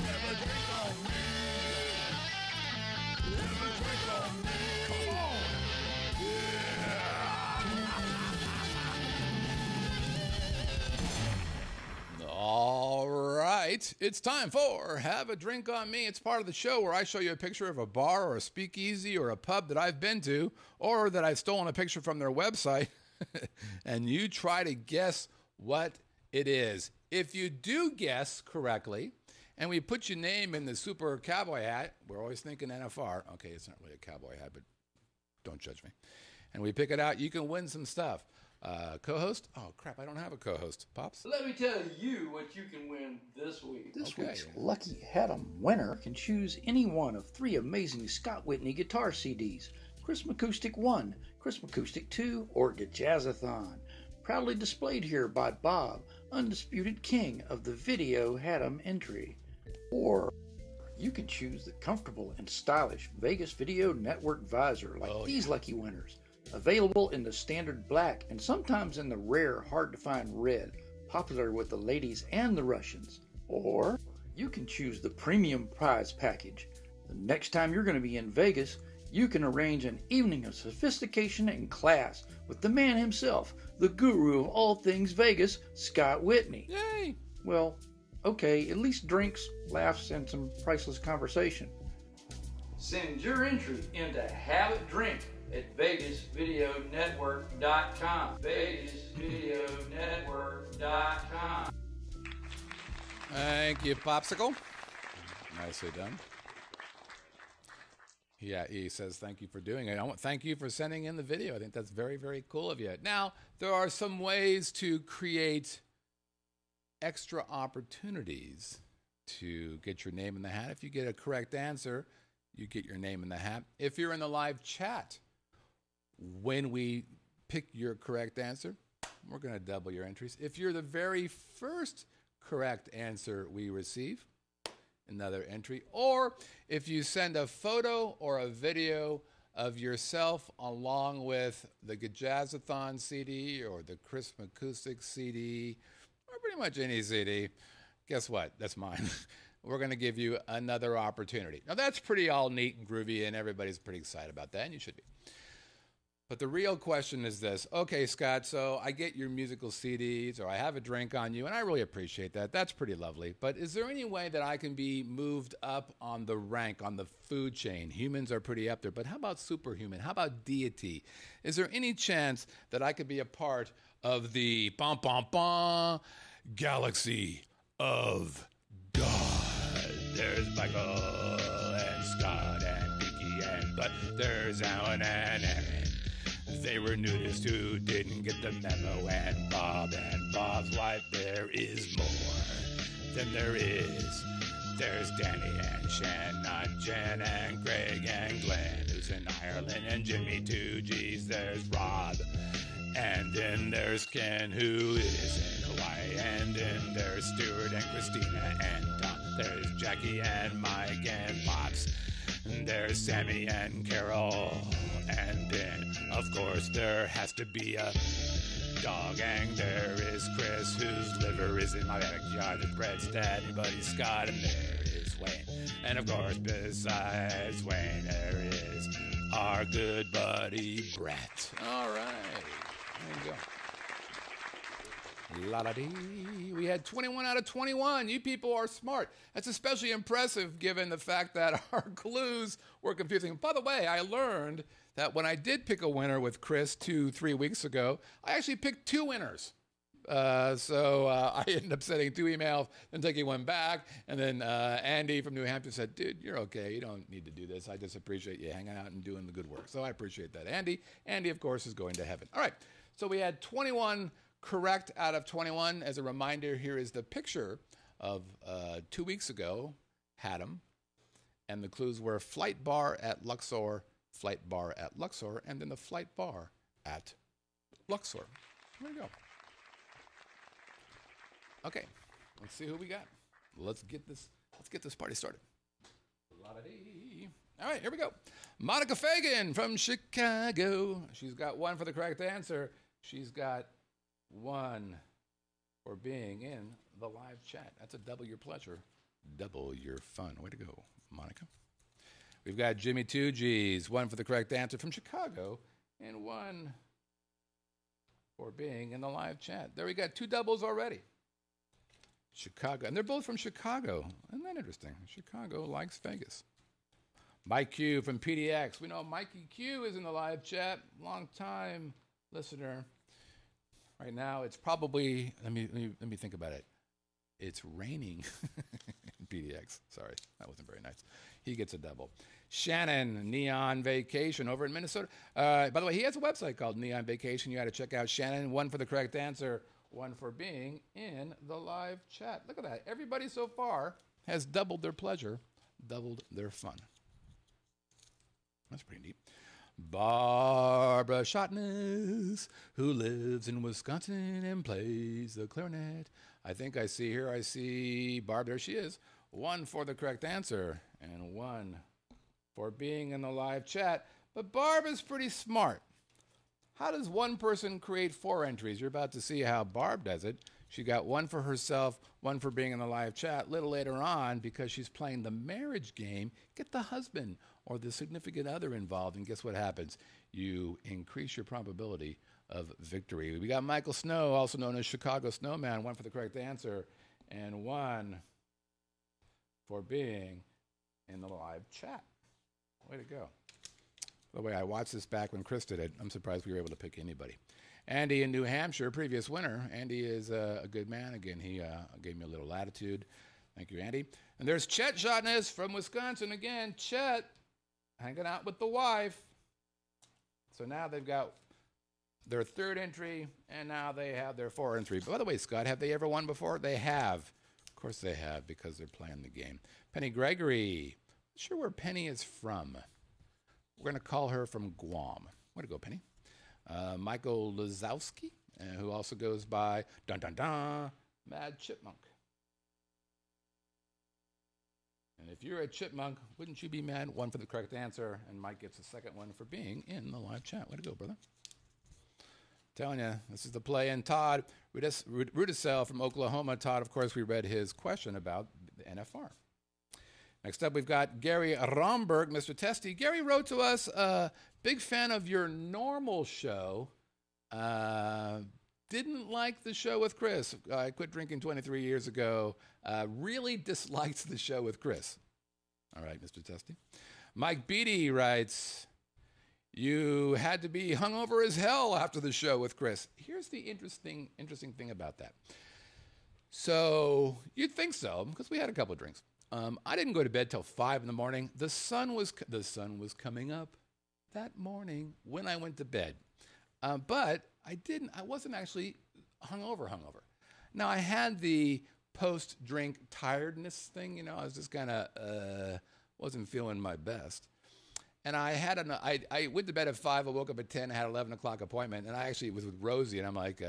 Have a drink on me. Have a drink on me. Come on. Yeah. All right. right, it's time for Have a Drink on Me. It's part of the show where I show you a picture of a bar or a speakeasy or a pub that I've been to or that I've stolen a picture from their website, and you try to guess what it is. If you do guess correctly, and we put your name in the super cowboy hat, we're always thinking NFR. Okay, it's not really a cowboy hat, but don't judge me. And we pick it out, you can win some stuff. Co-host? Oh, crap, I don't have a co-host. Pops? Let me tell you what you can win this week. This week's lucky Haddam winner can choose any one of 3 amazing Scott Whitney guitar CDs, Christmas Acoustic 1, Christmas Acoustic 2, or Jazzathon. Proudly displayed here by Bob, undisputed king of the video Haddam entry. Or you can choose the comfortable and stylish Vegas Video Network visor like these lucky winners. Available in the standard black and sometimes in the rare, hard-to-find red, popular with the ladies and the Russians. Or you can choose the premium prize package. The next time you're going to be in Vegas, you can arrange an evening of sophistication and class with the man himself, the guru of all things Vegas, Scott Whitney. Yay! Well, okay, at least drinks, laughs, and some priceless conversation. Send your entry into Have a Drink at VegasVideoNetwork.com. VegasVideoNetwork.com. Thank you, Popsicle. Nicely done. Yeah, he says thank you for doing it. Thank you for sending in the video. I think that's very, very cool of you. Now, there are some ways to create extra opportunities to get your name in the hat. If you get a correct answer, you get your name in the hat. If you're in the live chat, when we pick your correct answer, we're going to double your entries. If you're the very first correct answer we receive, another entry. Or if you send a photo or a video of yourself along with the Jazzathon CD or the Christmas Acoustic CD or pretty much any CD, guess what? That's mine. We're going to give you another opportunity. Now, that's pretty all neat and groovy, and everybody's pretty excited about that, and you should be. But the real question is this. Okay, Scott, so I get your musical CDs or I have a drink on you, and I really appreciate that. That's pretty lovely. But is there any way that I can be moved up on the rank, on the food chain? Humans are pretty up there, but how about superhuman? How about deity? Is there any chance that I could be a part of the galaxy of God? There's Michael and Scott and Vicky and Bud. There's Alan and Aaron. They were nudists who didn't get the memo, and Bob's wife. There is more than there is. There's Danny and Shannon, Jen and Greg and Glenn, who's in Ireland, and Jimmy 2Gs. There's Rob, and then there's Ken, who is in Hawaii, and then there's Stuart and Christina and Tom. There's Jackie and Mike and Pops. There's Sammy and Carol, and then, of course, there has to be a dog gang. There is Chris, whose liver is in my backyard. There's Brett's dad, and Buddy Scott, and there is Wayne. And, of course, besides Wayne, there is our good buddy Brett. All right. There you go. La-da-dee. We had 21 out of 21. You people are smart. That's especially impressive given the fact that our clues were confusing. By the way, I learned that when I did pick a winner with Chris 2-3 weeks ago, I actually picked 2 winners. So I ended up sending 2 emails, then taking one back. And then Andy from New Hampshire said, dude, you're okay. You don't need to do this. I just appreciate you hanging out and doing the good work. So I appreciate that. Andy, of course, is going to heaven. All right. So we had 21 correct out of 21. As a reminder, here is the picture of 2 weeks ago, Haddam. And the clues were flight bar at Luxor, and then the flight bar at Luxor. There you go. Okay, let's see who we got. Let's get this party started. La-da-dee. All right, here we go. Monica Fagan from Chicago. She's got 1 for the correct answer. She's got 1 for being in the live chat. That's a double your pleasure, double your fun. Way to go, Monica. We've got Jimmy 2Gs, 1 for the correct answer from Chicago, and 1 for being in the live chat. There we got 2 doubles already. Chicago. And they're both from Chicago. Isn't that interesting? Chicago likes Vegas. Mike Q from PDX. We know Mikey Q is in the live chat. Long time listener. Right now, it's probably, let me think about it. It's raining in PDX. Sorry, that wasn't very nice. He gets a double. Shannon, Neon Vacation over in Minnesota. By the way, he has a website called Neon Vacation. You got to check out Shannon. One for the correct answer, one for being in the live chat. Look at that. Everybody so far has doubled their pleasure, doubled their fun. That's pretty neat. Barbara Shotness, who lives in Wisconsin and plays the clarinet. I think I see her. I see Barb. There she is. One for the correct answer and one for being in the live chat. But Barb is pretty smart. How does one person create 4 entries? You're about to see how Barb does it. She got one for herself, one for being in the live chat. A little later on, because she's playing the marriage game, get the husband or the significant other involved, and guess what happens? You increase your probability of victory. We got Michael Snow, also known as Chicago Snowman, one for the correct answer, and one for being in the live chat. Way to go. By the way, I watched this back when Chris did it. I'm surprised we were able to pick anybody. Andy in New Hampshire, previous winner. Andy is a good man. Again, he gave me a little latitude. Thank you, Andy. And there's Chet Shotness from Wisconsin. Again, Chet hanging out with the wife. So now they've got their 3rd entry, and now they have their 4th entry. By the way, Scott, have they ever won before? They have. Of course they have, because they're playing the game. Penny Gregory. Not sure where Penny is from. We're going to call her from Guam. Way to go, Penny. Michael Lazowski, who also goes by Dun Dun Dun, Mad Chipmunk. And if you're a chipmunk, wouldn't you be mad? One for the correct answer, and Mike gets the 2nd one for being in the live chat. Way to go, brother. Telling you, this is the play. And Todd Rudisell from Oklahoma. Todd, of course, we read his question about the NFR. Next up, we've got Gary Romberg, Mr. Testy. Gary wrote to us, big fan of your normal show. Didn't like the show with Chris. I quit drinking 23 years ago. Really disliked the show with Chris. All right, Mr. Testy. Mike Beatty writes, you had to be hungover as hell after the show with Chris. Here's the interesting thing about that. So you'd think so, because we had a couple of drinks. I didn't go to bed till 5 in the morning. The sun was coming up that morning when I went to bed. But I wasn't actually hungover. Now, I had the post-drink tiredness thing, I was just kind of, wasn't feeling my best. And I went to bed at 5, I woke up at 10, I had an 11 o'clock appointment, and I actually was with Rosie, and I'm like,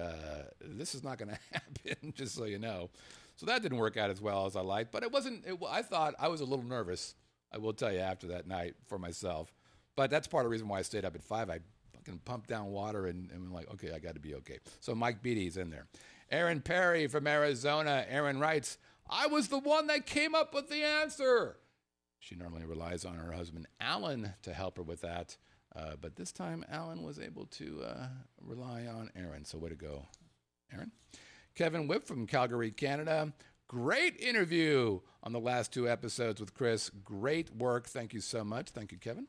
this is not going to happen, just so you know. So that didn't work out as well as I liked, but I thought I was a little nervous, I will tell you, after that night for myself. But that's part of the reason why I stayed up at 5. I fucking pumped down water and I'm like, okay, I got to be okay. So Mike Beatty's in there. Aaron Perry from Arizona. Aaron writes, I was the one that came up with the answer. She normally relies on her husband, Alan, to help her with that. But this time, Alan was able to rely on Aaron. So way to go, Aaron. Kevin Whip from Calgary, Canada. Great interview on the last 2 episodes with Chris. Great work. Thank you so much. Thank you, Kevin.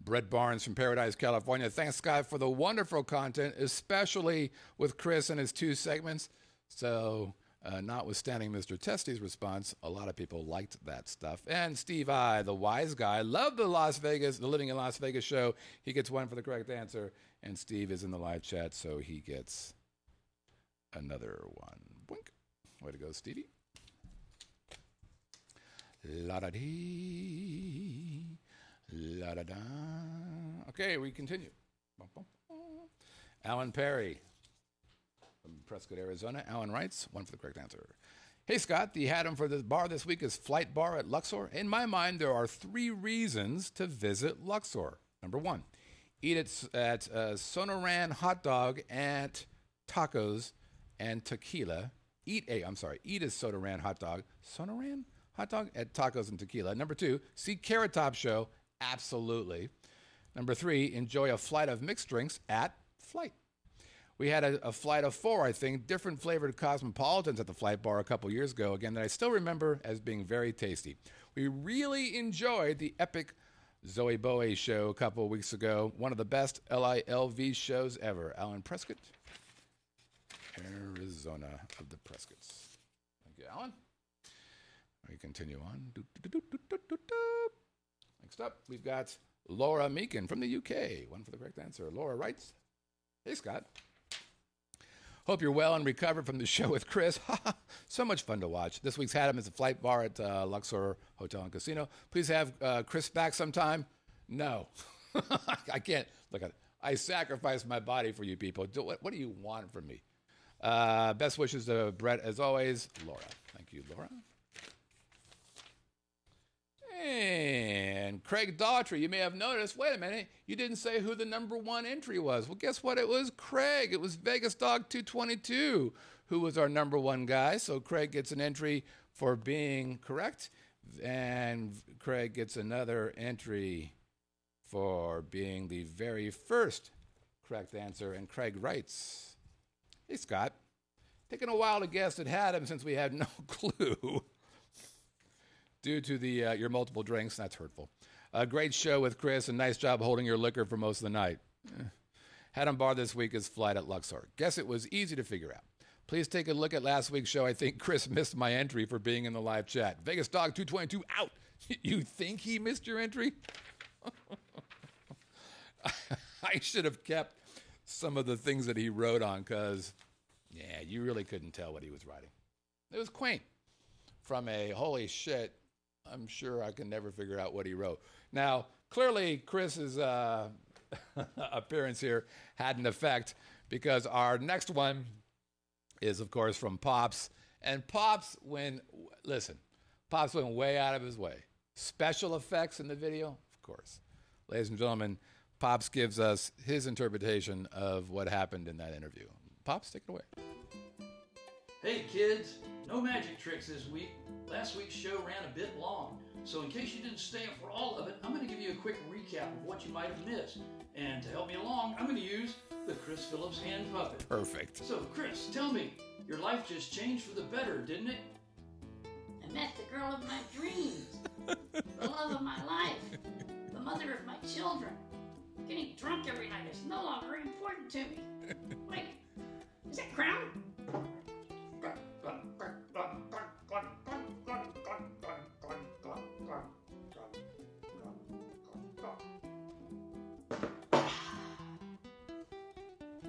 Brett Barnes from Paradise, California. Thanks, Scott, for the wonderful content, especially with Chris and his 2 segments. So, notwithstanding Mr. Testy's response, a lot of people liked that stuff. And Steve I, the wise guy, loved the Living in Las Vegas show. He gets 1 for the correct answer. And Steve is in the live chat, so he gets another 1. Boink. Way to go, Stevie. La-da-dee. La-da-da. Okay, we continue. Alan Perry from Prescott, Arizona. Alan writes, 1 for the correct answer. Hey, Scott, the Haddam for this bar this week is Flight Bar at Luxor. In my mind, there are 3 reasons to visit Luxor. Number 1, eat at Sonoran Hot Dog and Tacos and Tequila. Eat a Sonoran Hot Dog. Sonoran Hot Dog at Tacos and Tequila. Number 2, see Carrot Top Show. Absolutely. Number 3, enjoy a flight of mixed drinks at Flight. We had a flight of 4, I think, different flavored Cosmopolitans at the flight bar a couple years ago, again, that I still remember as being very tasty. We really enjoyed the epic Zoe Bowie show a couple of weeks ago. One of the best LiLV shows ever. Alan Prescott, Arizona of the Prescotts. Thank you, Alan. We continue on. Next up, we've got Laura Meakin from the UK. One for the correct answer. Laura writes, "Hey, Scott. Hope you're well and recovered from the show with Chris. So much fun to watch. This week's had him as a flight bar at Luxor Hotel and Casino. Please have Chris back sometime." No. I can't. Look, I sacrificed my body for you people. What do you want from me? Best wishes to Brett, as always. Laura. Thank you, Laura. And Craig Daughtry, you may have noticed, wait a minute, you didn't say who the number 1 entry was. Well, guess what? It was Craig. It was Vegas Dog 222 who was our number 1 guy. So Craig gets an entry for being correct, and Craig gets another entry for being the very first correct answer. And Craig writes, "Hey, Scott, taking a while to guess it had him since we had no clue. Due to your multiple drinks, that's hurtful. A great show with Chris, and nice job holding your liquor for most of the night. Had him bar this week is flight at Luxor. Guess it was easy to figure out. Please take a look at last week's show. I think Chris missed my entry for being in the live chat. Vegas Dog 222 out. You think he missed your entry?" I should have kept some of the things that he wrote on because, yeah, you really couldn't tell what he was writing. It was quaint. From a holy shit, I'm sure I can never figure out what he wrote. Now, clearly, Chris's appearance here had an effect because our next one is, of course, from Pops. And Pops went way out of his way. Special effects in the video, of course. Ladies and gentlemen, Pops gives us his interpretation of what happened in that interview. Pops, take it away. Hey kids, no magic tricks this week. Last week's show ran a bit long, so in case you didn't stay up for all of it, I'm going to give you a quick recap of what you might have missed. And to help me along, I'm going to use the Chris Phillips hand puppet. Perfect. So Chris, tell me, your life just changed for the better, didn't it? I met the girl of my dreams, the love of my life, the mother of my children. Getting drunk every night is no longer important to me. Wait, is that Crown?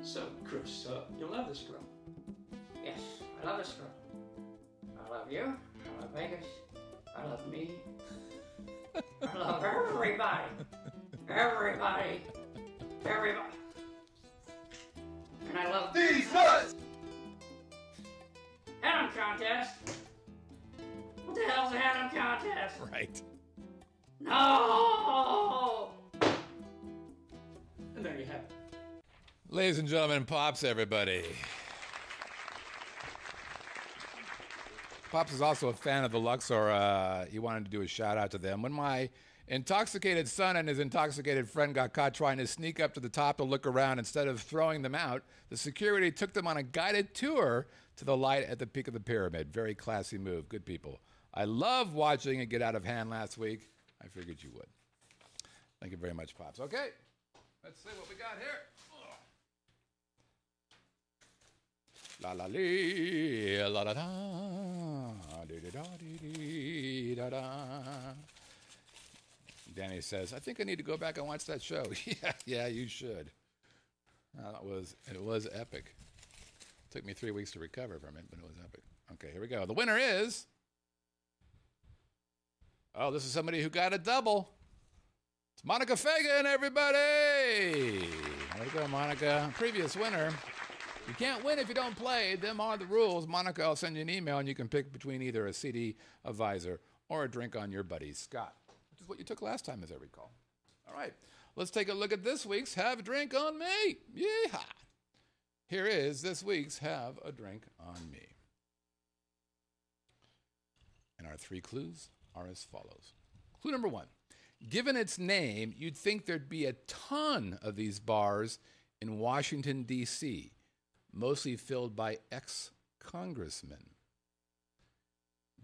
So, Chris, you love this girl? Yes, I love this girl. I love you. I love Vegas. I love me. I love everybody. Everybody. Everybody. And I love these nuts! Adam contest? What the hell's a Adam contest? Right. No! And there you have it. Ladies and gentlemen, Pops, everybody. Pops is also a fan of the Luxor. He wanted to do a shout out to them. When my intoxicated son and his intoxicated friend got caught trying to sneak up to the top to look around instead of throwing them out, the security took them on a guided tour to the light at the peak of the pyramid. Very classy move. Good people. I love watching it get out of hand last week. I figured you would. Thank you very much, Pops. Okay, let's see what we got here. La la lee, la da da, dee da dee da da. Danny says, "I think I need to go back and watch that show." Yeah, you should. It was epic. Took me 3 weeks to recover from it, but it was epic. Okay, here we go. The winner is. Oh, this is somebody who got a double. It's Monica Fagan, everybody. There you go, Monica. Previous winner. You can't win if you don't play. Them are the rules. Monica, I'll send you an email, and you can pick between either a CD, a visor, or a drink on your buddy, Scott, which is what you took last time, as I recall. All right, let's take a look at this week's Have a Drink on Me. Yeehaw. Here is this week's Have a Drink on Me. And our 3 clues are as follows. Clue number 1. Given its name, you'd think there'd be a ton of these bars in Washington, D.C., mostly filled by ex-congressmen.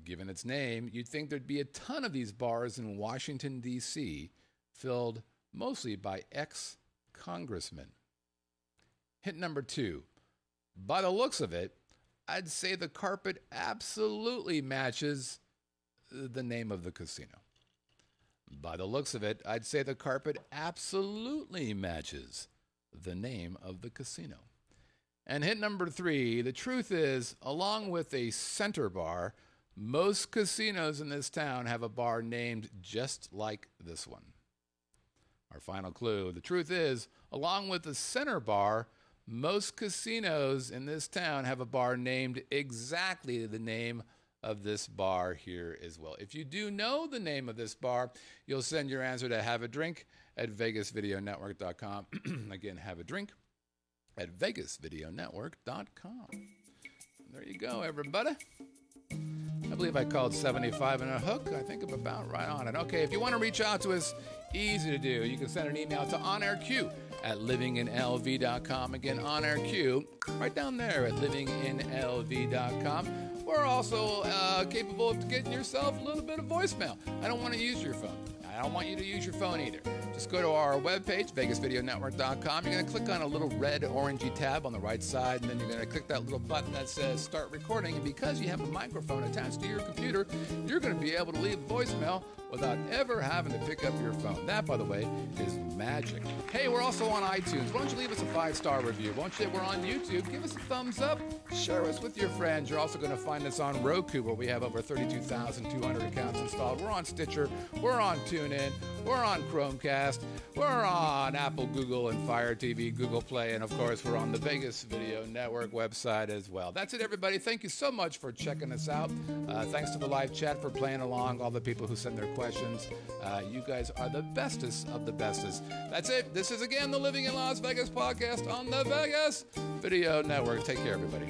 Given its name, you'd think there'd be a ton of these bars in Washington, D.C., filled mostly by ex-congressmen. Hint number 2. By the looks of it, I'd say the carpet absolutely matches the name of the casino. By the looks of it, I'd say the carpet absolutely matches the name of the casino. And hint number 3, the truth is, along with a center bar, most casinos in this town have a bar named just like this one. Our final clue, the truth is, along with the center bar, most casinos in this town have a bar named exactly the name of this bar here as well. If you do know the name of this bar, you'll send your answer to haveadrink@vegasvideonetwork.com. Again, have a drink at vegasvideonetwork.com. There you go, everybody. I believe I called 75 and a hook. I think I'm about right on it. Okay, if you want to reach out to us, easy to do. You can send an email to onairq@livinginlv.com. Again, onairq, right down there at livinginlv.com. We're also capable of getting yourself a little bit of voicemail. I don't want to use your phone. I don't want you to use your phone either. Just go to our webpage, vegasvideonetwork.com. You're going to click on a little red orangey tab on the right side, and then you're going to click that little button that says Start Recording. And because you have a microphone attached to your computer, you're going to be able to leave voicemail without ever having to pick up your phone. That, by the way, is magic. Hey, we're also on iTunes. Why don't you leave us a 5-star review? Why don't you, we're on YouTube. Give us a thumbs up. Share us with your friends. You're also going to find us on Roku, where we have over 32,200 accounts installed. We're on Stitcher. We're on TuneIn. We're on Chromecast. We're on Apple, Google, and Fire TV, Google Play. And, of course, we're on the Vegas Video Network website as well. That's it, everybody. Thank you so much for checking us out. Thanks to the live chat for playing along, all the people who send their questions. You guys are the bestest of the bestest. That's it. This is, again, the Living in Las Vegas podcast on the Vegas Video Network. Take care, everybody.